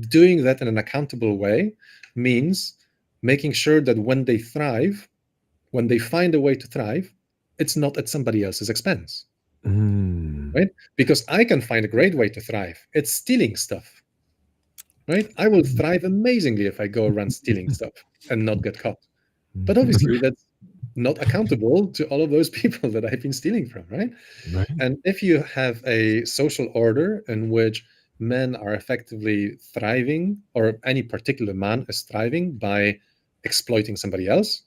doing that in an accountable way means making sure that when they thrive, when they find a way to thrive, it's not at somebody else's expense, Mm. right? Because I can find a great way to thrive. It's stealing stuff, right? I will thrive amazingly if I go around stealing stuff and not get caught. But obviously, that's not accountable to all of those people that I've been stealing from, right? Right. And if you have a social order in which men are effectively thriving, or any particular man is thriving by exploiting somebody else,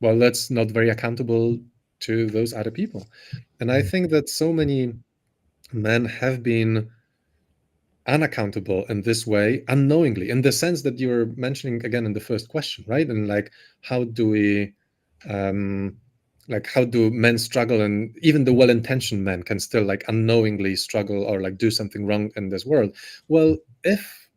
well, that's not very accountable to those other people. And I think that so many men have been unaccountable in this way unknowingly, in the sense that you're mentioning again in the first question, right? And like, how do we um like how do men struggle, and even the well-intentioned men can still like unknowingly struggle or like do something wrong in this world. Well, if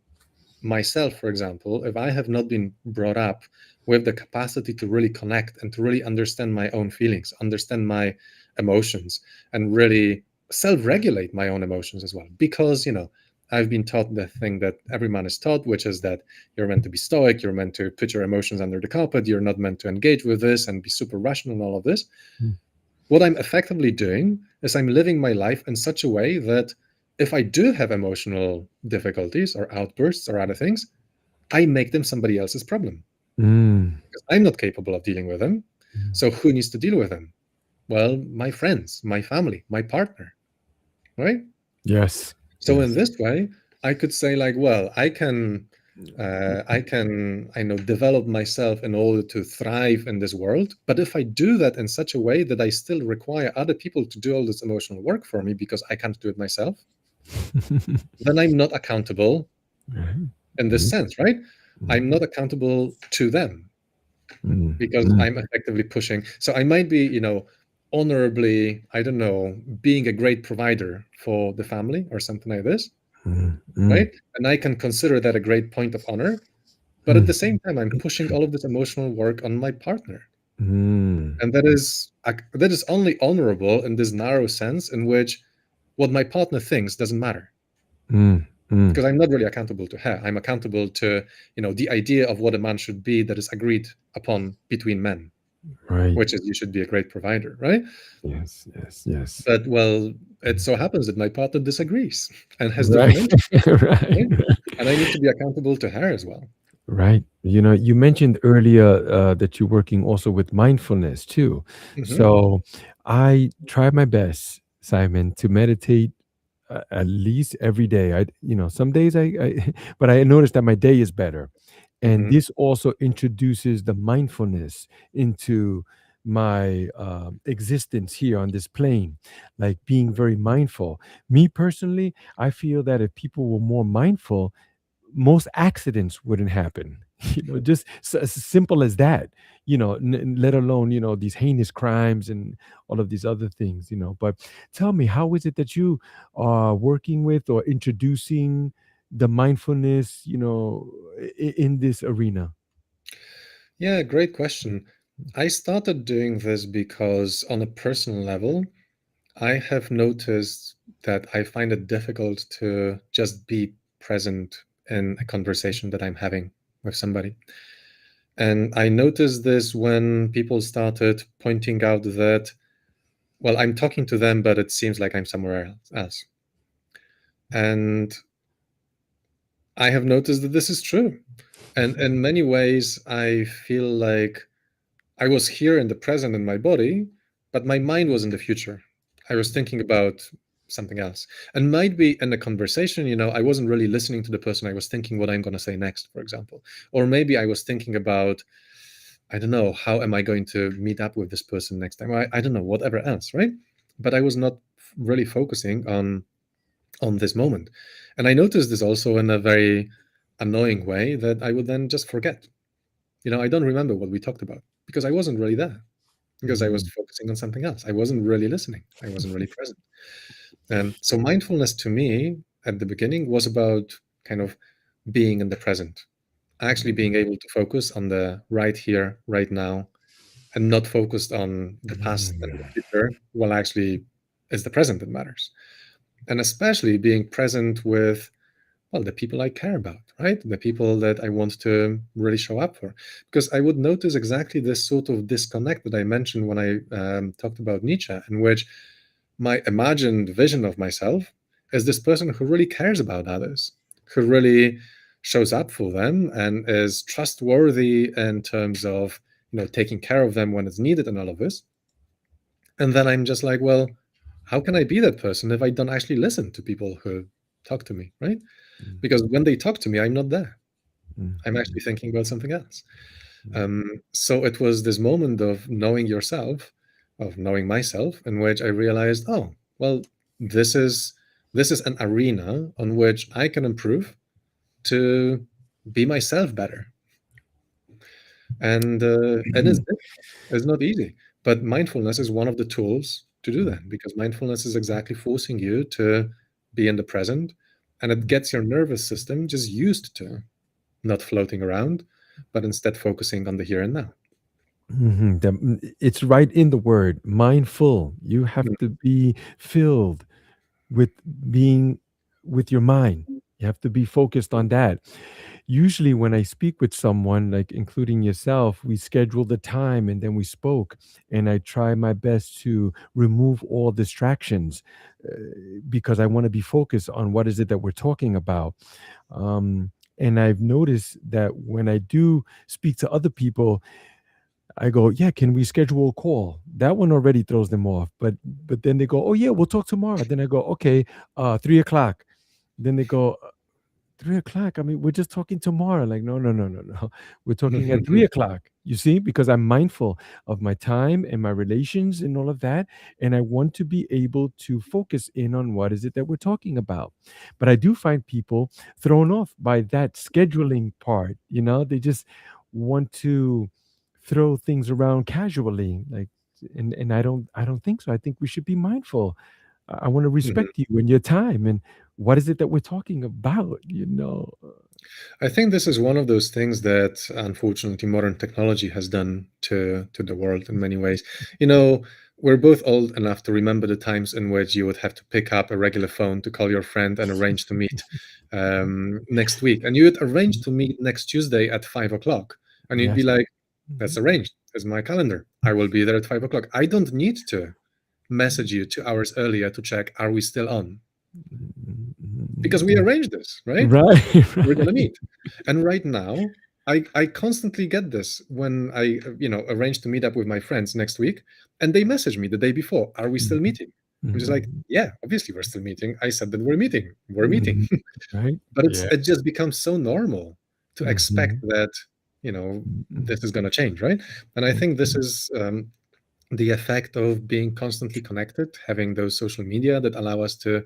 myself, for example, if I have not been brought up with the capacity to really connect and to really understand my own feelings, understand my emotions, and really self regulate my own emotions as well, because, you know, I've been taught the thing that every man is taught, which is that you're meant to be stoic, you're meant to put your emotions under the carpet, you're not meant to engage with this and be super rational and all of this. What I'm effectively doing is I'm living my life in such a way that if I do have emotional difficulties or outbursts or other things, I make them somebody else's problem Mm. because I'm not capable of dealing with them. So who needs to deal with them? Well, my friends, my family, my partner, right? Yes. So in Yes. this way, I could say like, well, I can I know, develop myself in order to thrive in this world. But if I do that in such a way that I still require other people to do all this emotional work for me because I can't do it myself, then I'm not accountable Right. in this Mm, sense, right? mm, I'm not accountable to them mm, because mm, I'm effectively pushing. So I might be, honorably, I don't know, being a great provider for the family or something like this, mm, mm, right? And I can consider that a great point of honor. But at mm, the same time, I'm pushing all of this emotional work on my partner. mm, And that is only honorable in this narrow sense in which what my partner thinks doesn't matter. mm, mm. Because I'm not really accountable to her. I'm accountable to, the idea of what a man should be that is agreed upon between men, Right. which is you should be a great provider, right? Yes, yes, yes. But well, it so happens that my partner disagrees and has Right. different interests, Right. right? And I need to be accountable to her as well. Right. You know, you mentioned earlier that you're working also with mindfulness too. Hmm. So I try my best, Simon, to meditate at least every day. Some days but I noticed that my day is better. And Hmm. this also introduces the mindfulness into my existence here on this plane, like being very mindful. Me personally, I feel that if people were more mindful, most accidents wouldn't happen. Just as simple as that. Let alone these heinous crimes and all of these other things. But tell me, how is it that you are working with or introducing the mindfulness in this arena? Yeah, great question. I started doing this because, on a personal level, I have noticed that I find it difficult to just be present in a conversation that I'm having with somebody. And I noticed this when people started pointing out that, well, I'm talking to them, but it seems like I'm somewhere else. And I have noticed that this is true. And in many ways, I feel like I was here in the present in my body, but my mind was in the future. I was thinking about something else. And might be in a conversation, I wasn't really listening to the person. I was thinking what I'm going to say next, for example. Or maybe I was thinking about, I don't know, how am I going to meet up with this person next time? I don't know, whatever else, right? But I was not really focusing on this moment. And I noticed this also in a very annoying way that I would then just forget. I don't remember what we talked about because I wasn't really there because I was Mm, focusing on something else. I wasn't really listening. I wasn't really present. So mindfulness to me at the beginning was about kind of being in the present, actually being able to focus on the right here, right now, and not focused on the past and the mm, future. Well, actually, it's the present that matters. And especially being present with, well, the people I care about, right? The people that I want to really show up for. Because I would notice exactly this sort of disconnect that I mentioned when I talked about Nietzsche, in which my imagined vision of myself is this person who really cares about others, who really shows up for them and is trustworthy in terms of taking care of them when it's needed and all of this. And then I'm just like, well, how can I be that person if I don't actually listen to people who talk to me, right? mm, Because when they talk to me, I'm not there. mm, I'm actually thinking about something else. So it was this moment of knowing yourself, of knowing myself, in which I realized, oh, well, this is this is an arena on which I can improve to be myself better. And mm, it's not easy, but mindfulness is one of the tools to do that because mindfulness is exactly forcing you to be in the present, and it gets your nervous system just used to not floating around, but instead focusing on the here and now. It's right in the word mindful. You have Mm. to be filled with being with your mind. You have to be focused on that. Usually, when I speak with someone, like including yourself, we schedule the time and then we spoke. And I try my best to remove all distractions uh, because I want to be focused on what is it that we're talking about. And I've noticed that when I do speak to other people, I go, yeah, can we schedule a call? That one already throws them off. But then they go, oh yeah, we'll talk tomorrow. Then I go, okay, 3 o'clock. Then they go, 3 o'clock. I mean, we're just talking tomorrow. Like, no, no, no, no, no. We're talking at 3 o'clock. You see, because I'm mindful of my time and my relations and all of that. And I want to be able to focus in on what is it that we're talking about. But I do find people thrown off by that scheduling part. They just want to throw things around casually. Like, and I don't think so. I think we should be mindful. I want to Mhm. respect you and your time. And what is it that we're talking about? I think this is one of those things that unfortunately modern technology has done to the world in many ways. You know, we're both old enough to remember the times in which you would have to pick up a regular phone to call your friend and arrange to meet next week, and you would arrange to meet next Tuesday at 5 o'clock, and you'd be Yes. like, "That's Mhm. arranged. It's my calendar. I will be there at 5 o'clock. I don't need to message you 2 hours earlier to check are we still on because we Mhm. arranged this, right? Right, We're gonna right. meet." And right now, I constantly get this when I arrange to meet up with my friends next week, and they message me the day before, "Are we still Mhm, meeting?" I'm just like, mhm, "Yeah, obviously we're still meeting. I said that we're meeting. We're meeting." mhm. Right? But it Yes. just becomes so normal to expect Mhm, that mhm, this is gonna change, right? And I think this mhm. is the effect of being constantly connected, having those social media that allow us to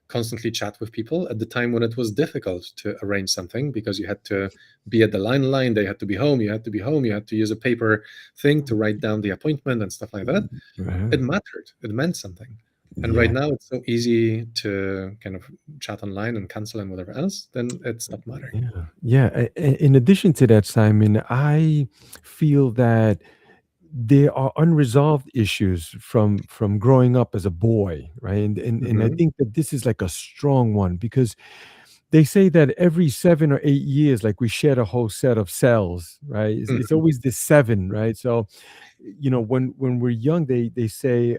constantly chat with people at the time when it was difficult to arrange something because you had to be at the line, they had to be home, you had to be home, you had to use a paper thing to write down the appointment and stuff like that. It Right. mattered, it meant something. And right Yeah. now it's so easy to kind of chat online and cancel and whatever else, then it stopped mattering. Yeah. Yeah. In addition to that, Simon, I feel that there are unresolved issues from growing up as a boy, right? And I Hmm. think that this is like a strong one because they say that every 7 or 8 years, like we shed a whole set of cells, right? It's Hmm. always this seven, right? So, when we're young, they say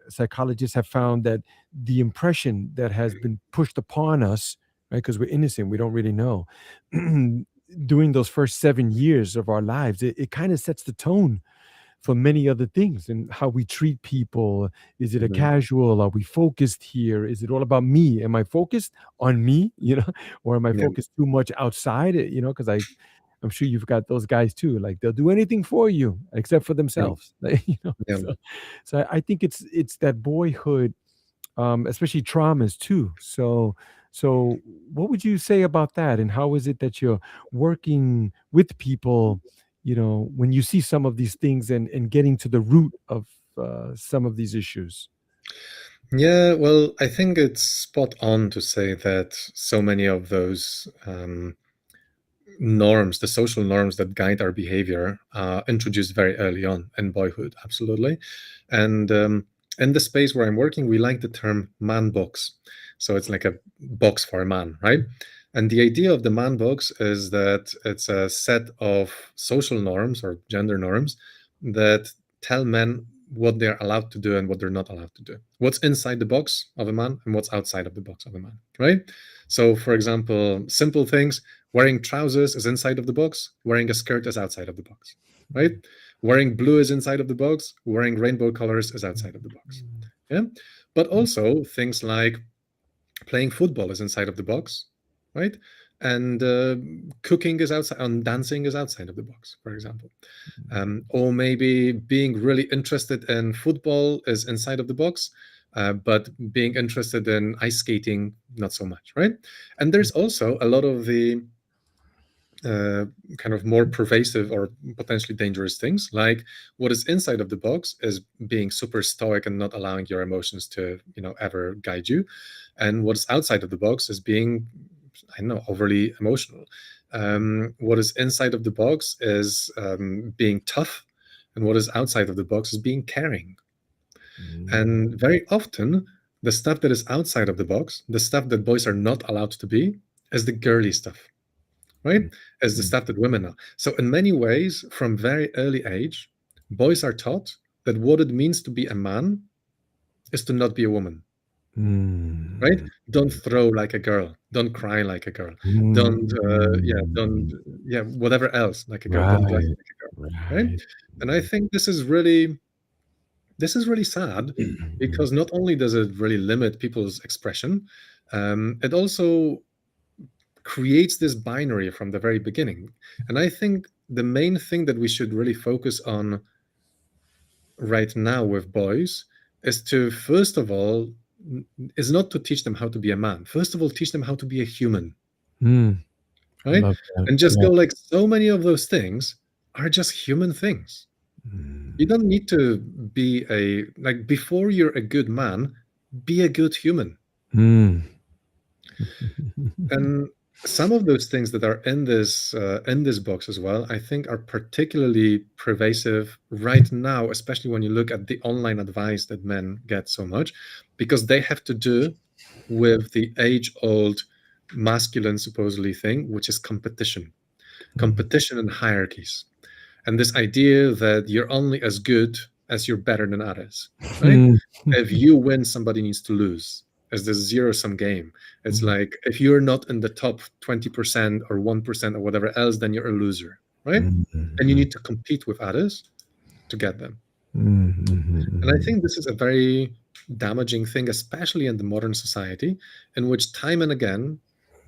psychologists have found that the impression that has been pushed upon us, right? Because we're innocent, we don't really know. During those first 7 years of our lives, it kind of sets the tone for many other things and how we treat people. Is it a Hmm. casual? Are we focused here? Is it all about me? Am I focused on me? Or am I Yeah, focused too much outside it? Because I'm sure you've got those guys too. Like they'll do anything for you except for yeah, themselves. yeah. So I think it's that boyhood, especially traumas too. So what would you say about that? And how is it that you're working with people, when you see some of these things and getting to the root of some of these issues? Yeah, well, I think it's spot on to say that so many of those norms, the social norms that guide our behavior, introduced very early on in boyhood, absolutely. And in the space where I'm working, we like the term man box. So it's like a box for a man, right? And the idea of the man box is that it's a set of social norms or gender norms that tell men what they're allowed to do and what they're not allowed to do. What's inside the box of a man and what's outside of the box of a man, right? So, for example, simple things: wearing trousers is inside of the box, wearing a skirt is outside of the box, right? Wearing blue is inside of the box, wearing rainbow colors is outside of the box. Yeah. But also things like playing football is inside of the box, right? And cooking is outside, and dancing is outside of the box, for example. Or maybe being really interested in football is inside of the box, but being interested in ice skating, not so much, right? And there's also a lot of the uh, kind of more pervasive or potentially dangerous things, like what is inside of the box is being super stoic and not allowing your emotions to ever guide you, and what's outside of the box is being, I don't know, overly emotional. What is inside of the box is being tough, and what is outside of the box is being caring. Mm, And very often the stuff that is outside of the box, the stuff that boys are not allowed to be, is the girly stuff, right? mm, As the mm, stuff that women are. So, in many ways, from very early age, boys are taught that what it means to be a man is to not be a woman, right? mm, Don't throw like a girl. Don't cry like a girl. Don't, don't, mm. whatever else like a girl. Don't dress Right, like a girl, right? right. And I think this is really sad because not only does it really limit people's expression, it also creates this binary from the very beginning. And I think the main thing that we should really focus on right now with boys is to, first of all, is not to teach them how to be a man. First of all, teach them how to be a human, Mm, right? love that. And just Yeah. go like, so many of those things are just human things. You Mm, don't need to be like, before you're a good man, be a good human. mm. And some of those things that are in this box as well, I think, are particularly pervasive right now, especially when you look at the online advice that men get so much, because they have to do with the age-old masculine supposedly thing, which is competition and hierarchies, and this idea that you're only as good as you're better than others, right? Mm, If you win, somebody needs to lose. As this zero-sum game. It's mm, like, if you're not in the top 20% or 1% or whatever else, then you're a loser, right? mm, And you mm, need to compete with others to get them. mm, And I mm, think this is a very damaging thing, especially in the modern society, in which time and again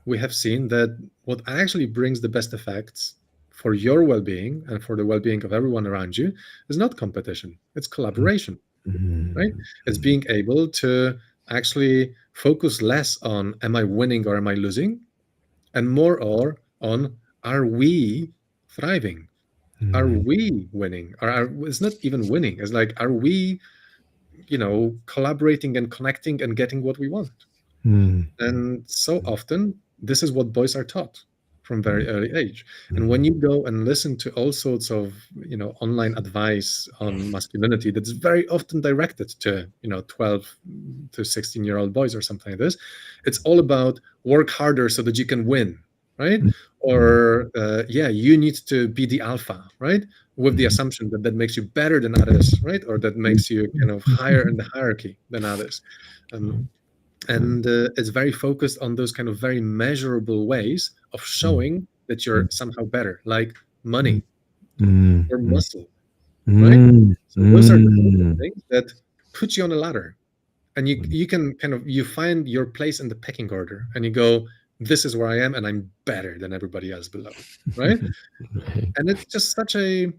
we have seen that what actually brings the best effects for your well-being and for the well-being of everyone around you is not competition, it's collaboration, right? mm, It's being able to actually focus less on, am I winning or am I losing, and more or on, are we thriving? Are mm, we winning? Or it's not even winning. It's like, are we, collaborating and connecting and getting what we want? mm, And so often, this is what boys are taught from very early age. And mm, when you go and listen to all sorts of, online advice on masculinity, that's very often directed to, 12 to 16-year-old boys or something like this, it's all about work harder so that you can win, right? mm, Or, yeah, you need to be the alpha, right? With the assumption that that makes you better than others, right? Or that makes you kind of higher in the hierarchy than others. Um, and it's very focused on those kind of very measurable ways of showing that you're somehow better, like money mm, or mm, muscle, right? mm, So those are the sort of mm, things that put you on a ladder, and you can kind of, you find your place in the pecking order, and you go, this is where I am, and I'm better than everybody else below, right? right. And it's just such a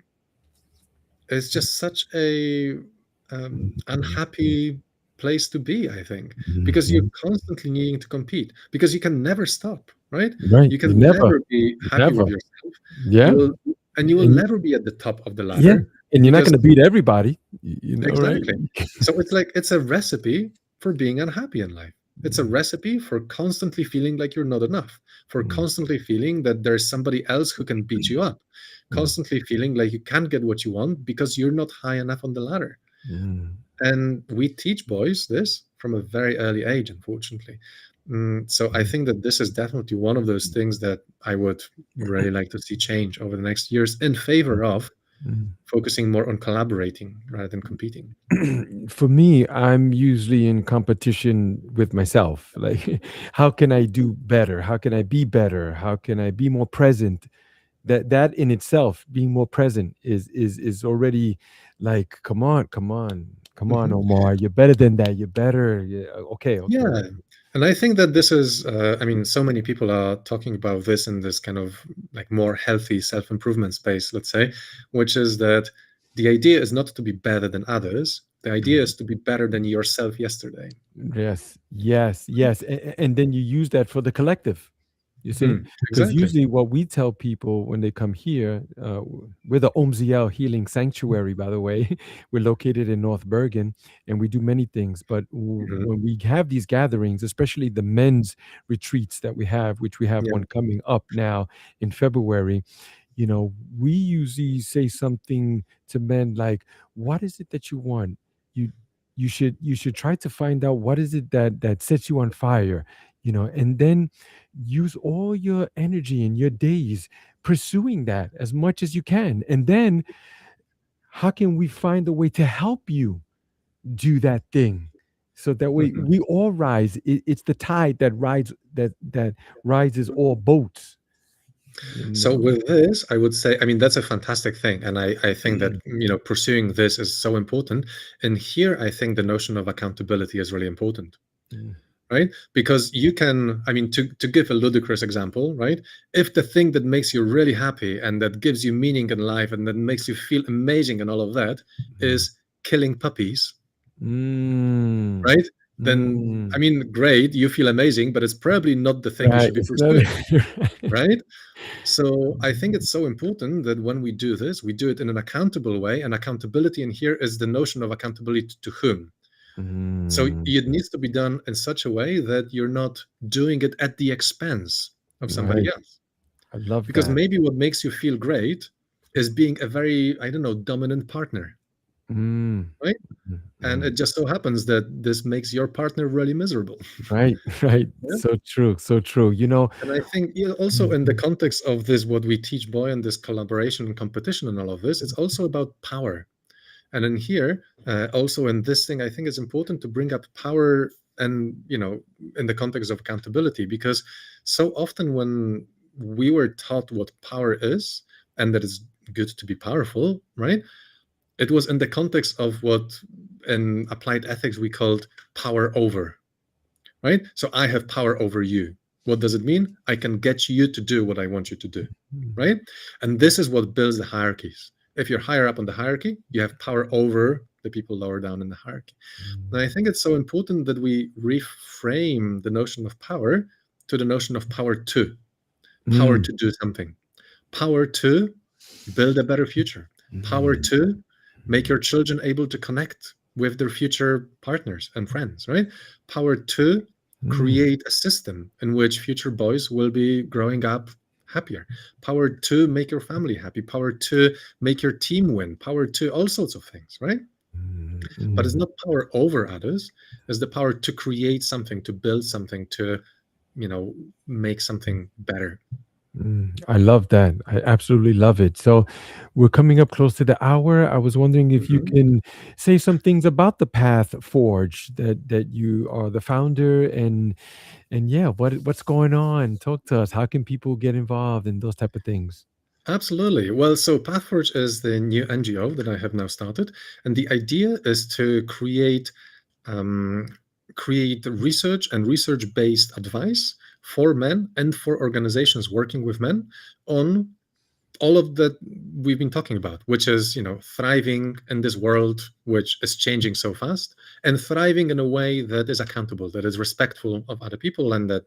unhappy place to be, I think, because you're Mhm. constantly needing to compete, because you can never stop, right? Right. You You can never, never be happy with never. yourself. You Yeah. will, and you will And never be at the top of the yeah. ladder, And you're not because going to beat everybody, right? exactly. So it's like, it's a recipe for being unhappy in life. It's a recipe for constantly feeling like you're not enough, for Mm, constantly feeling that there's somebody else who can beat you up, mm, constantly feeling like you can't get what you want because you're not high enough on the ladder. mm, And we teach boys this from a very early age, unfortunately. So I think that this is definitely one of those things that I would really like to see change over the next years, in favor of mm. focusing more on collaborating rather than competing. For me, I'm usually in competition with myself. Like, how can I do better? How can I be better? How can I be more present? That in itself, being more present, is already like, come on, Mhm. Omar, you're better than that. You're better. Yeah, okay, okay, Yeah. okay. And I think that this is, I mean, so many people are talking about this in this kind of like more healthy self improvement space, let's say, which is that the idea is not to be better than others. The idea is to be better than yourself yesterday. Yes, yes, yes. And then you use that for the collective. You see, because Exactly. usually what we tell people when they come here, we're the Omziel Healing Sanctuary, by the way. We're located in North Bergen, and we do many things. But Mhm. when we have these gatherings, especially the men's retreats that we have, which we have Yeah. one coming up now in February, we usually say something to men like, what is it that you want? You you should you should try to find out what is it that sets you on fire, and then use all your energy and your days pursuing that as much as you can. And then how can we find a way to help you do that thing, so that way Mhm. we all rise. It's the tide that rises all boats, you So know with this, I would say, I mean, that's a fantastic thing. And I think that, pursuing this is so important. And here, I think the notion of accountability is really important, right? Because you can, I mean, to give a ludicrous example, right? If the thing that makes you really happy and that gives you meaning in life and that makes you feel amazing and all of that is killing puppies, Mm. right? Then, I Mm. mean, great, you feel amazing, but it's probably not the thing you Right. should be It's not. pursuing, You're right. right? So I think it's so important that when we do this, we do it in an accountable way. And accountability in here is the notion of accountability to whom. So Mm. it needs to be done in such a way that you're not doing it at the expense of somebody Right. else. I love Because that. maybe what makes you feel great is being a very, I don't know, dominant partner, Mm. right? Mm. And it Mm. just so happens that this makes your partner really miserable. Right. Right. Yeah? So true. So true. And I think also in the Mhm. context of this, what we teach boy and this collaboration and competition and all of this, it's also about power. And in here, also in this thing, I think it's important to bring up power and, in the context of accountability, because so often when we were taught what power is and that it's good to be powerful, right? It was in the context of what in applied ethics we called power over, right? So I have power over you. What does it mean? I can get you to do what I want you to do, right? And this is what builds the hierarchies. If you're higher up on the hierarchy, you have power over the people lower down in the hierarchy. And I think it's so important that we reframe the notion of power to the notion of power Mm. to do something, power to build a better future, power Mm. to make your children able to connect with their future partners and friends, right? Power to Mm. create a system in which future boys will be growing up happier, power to make your family happy, power to make your team win, power to all sorts of things, right? Mm. But it's Mm. not power over others, it's the power to create something, to build something, to make something better. I love that. I absolutely love it. So, we're coming up close to the hour. I was wondering if you Mhm. can say some things about the Path Forge that you are the founder, and yeah, what's going on? Talk to us. How can people get involved and those type of things? Absolutely. Well, so Pathforge is the new NGO that I have now started, and the idea is to um, create research and research-based advice for men and for organizations working with men on all of that we've been talking about, which is thriving in this world which is changing so fast, and thriving in a way that is accountable, that is respectful of other people, and that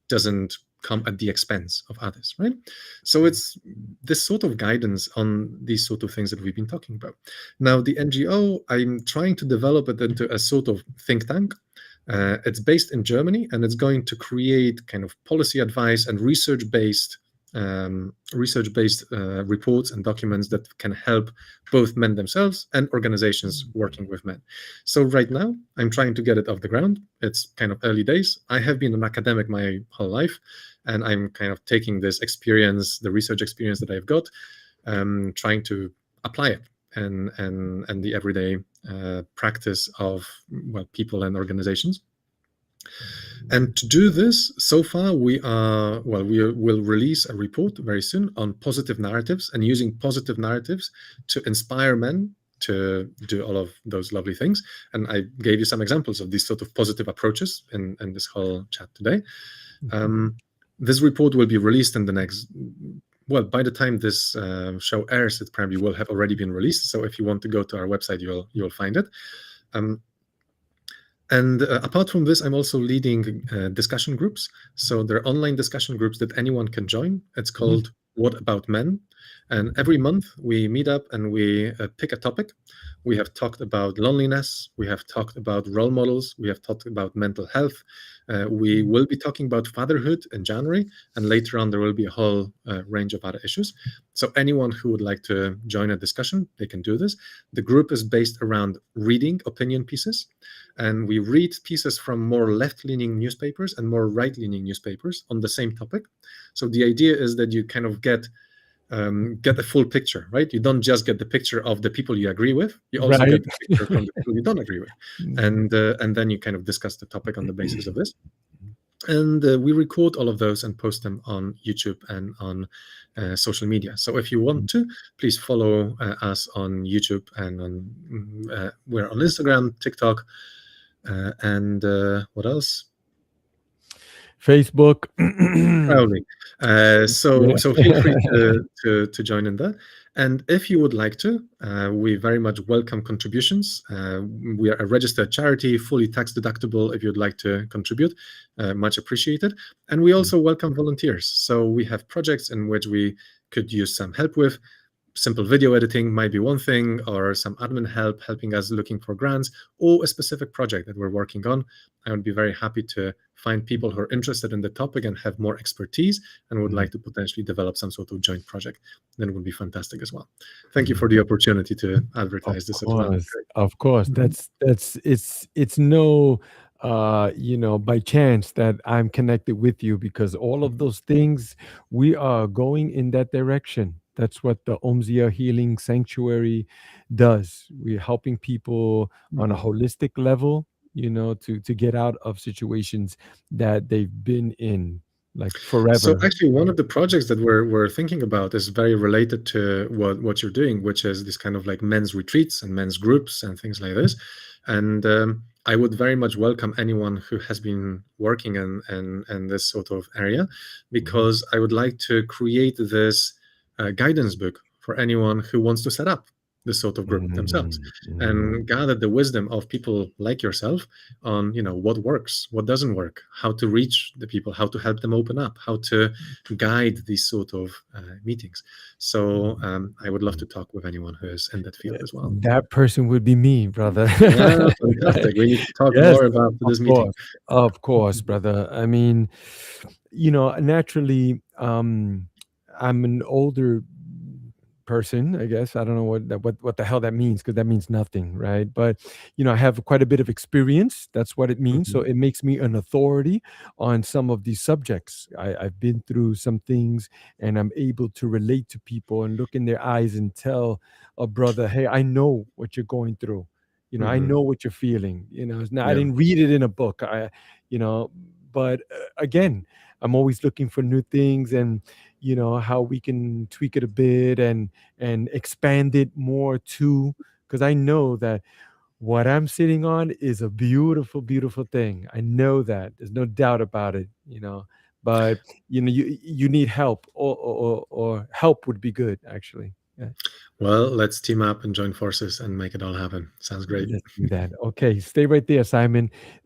doesn't come at the expense of others, right? So it's this sort of guidance on these sort of things that we've been talking about. Now, the NGO, I'm trying to develop it into a sort of think tank. It's based in Germany, and it's going to create kind of policy advice and research-based reports and documents that can help both men themselves and organizations working with men. So right now, I'm trying to get it off the ground. It's kind of early days. I have been an academic my whole life, and I'm kind of taking this experience, the research experience that I've got, trying to apply it and the everyday practice of people and organizations. And to do this, so far we will release a report very soon on positive narratives and using positive narratives to inspire men to do all of those lovely things. And I gave you some examples of these sort of positive approaches in this whole chat today. Um, this report will be released in the next. Well, by the time this show airs, it probably will have already been released. So if you want to go to our website, you'll find it. Um, and apart from this, I'm also leading discussion groups. So there are online discussion groups that anyone can join. It's Mhm. called What About Men? And every month we meet up and we pick a topic. We have talked about loneliness. We have talked about role models. We have talked about mental health. We will be talking about fatherhood in January. And later on, there will be a whole range of other issues. So anyone who would like to join a discussion, they can do this. The group is based around reading opinion pieces, and we read pieces from more left-leaning newspapers and more right-leaning newspapers on the same topic. So the idea is that you kind of get a full picture, right? You don't just get the picture of the people you agree with; you also Right. get the picture from the people you don't agree with, and then you kind of discuss the topic on the basis of this. And we record all of those and post them on YouTube and on social media. So if you want to, please follow us on YouTube and we're on Instagram, TikTok, And what else? Facebook. Proudly. Yeah. So feel free to join in that. And if you would like to, we very much welcome contributions. We are a registered charity, fully tax deductible. If you'd like to contribute, much appreciated. And we also welcome volunteers. So we have projects in which we could use some help with. Simple video editing might be one thing, or some admin help helping us looking for grants, or a specific project that we're working on. I would be very happy to find people who are interested in the topic and have more expertise and would like to potentially develop some sort of joint project. Then it would be fantastic as well. Thank you for the opportunity to Of advertise this as well. course, of course. Great. That's it's no by chance that I'm connected with you, because all of Mhm. those things, we are going in that direction. That's what the Omziel Healing Sanctuary does. We're helping people on a Mhm. holistic level, to get out of situations that they've been in like So forever. actually, one of the projects that we're thinking about is very related to what you're doing, which is this kind of like men's retreats and men's groups and things like this. And I would very much welcome anyone who has been working in this sort of area, Mhm. because I would like to create this guidance book for anyone who wants to set up this sort of group themselves Mm, mm, and gather the wisdom of people like yourself on what works, what doesn't work, how to reach the people, how to help them open up, how to guide these sort of meetings. So I would love mm. to talk with anyone who is in that field as well. That person would be me, brother. Yeah, Right. fantastic. We need to talk Yes, more about this meeting. of course, brother. I mean, naturally, I'm an older person, I guess. I don't know what the hell that means, because that means nothing, right? But I have quite a bit of experience. That's what it means. So Mhm, it makes me an authority on some of these subjects. I've been through some things, and I'm able to relate to people and look in their eyes and tell a brother, "Hey, I know what you're going through. I mhm. know what you're feeling. It's not, I Yeah. didn't read it in a book. You know, but again, I'm always looking for new things, and how we can tweak it a bit and expand it more too, because I know that what I'm sitting on is a beautiful, beautiful thing. I know that. There's no doubt about it. But you need help, or help would be good, actually. Yeah, Well, let's team up and join forces and make it all happen. Sounds great. let's do that. Okay, stay right there, Simon. Thank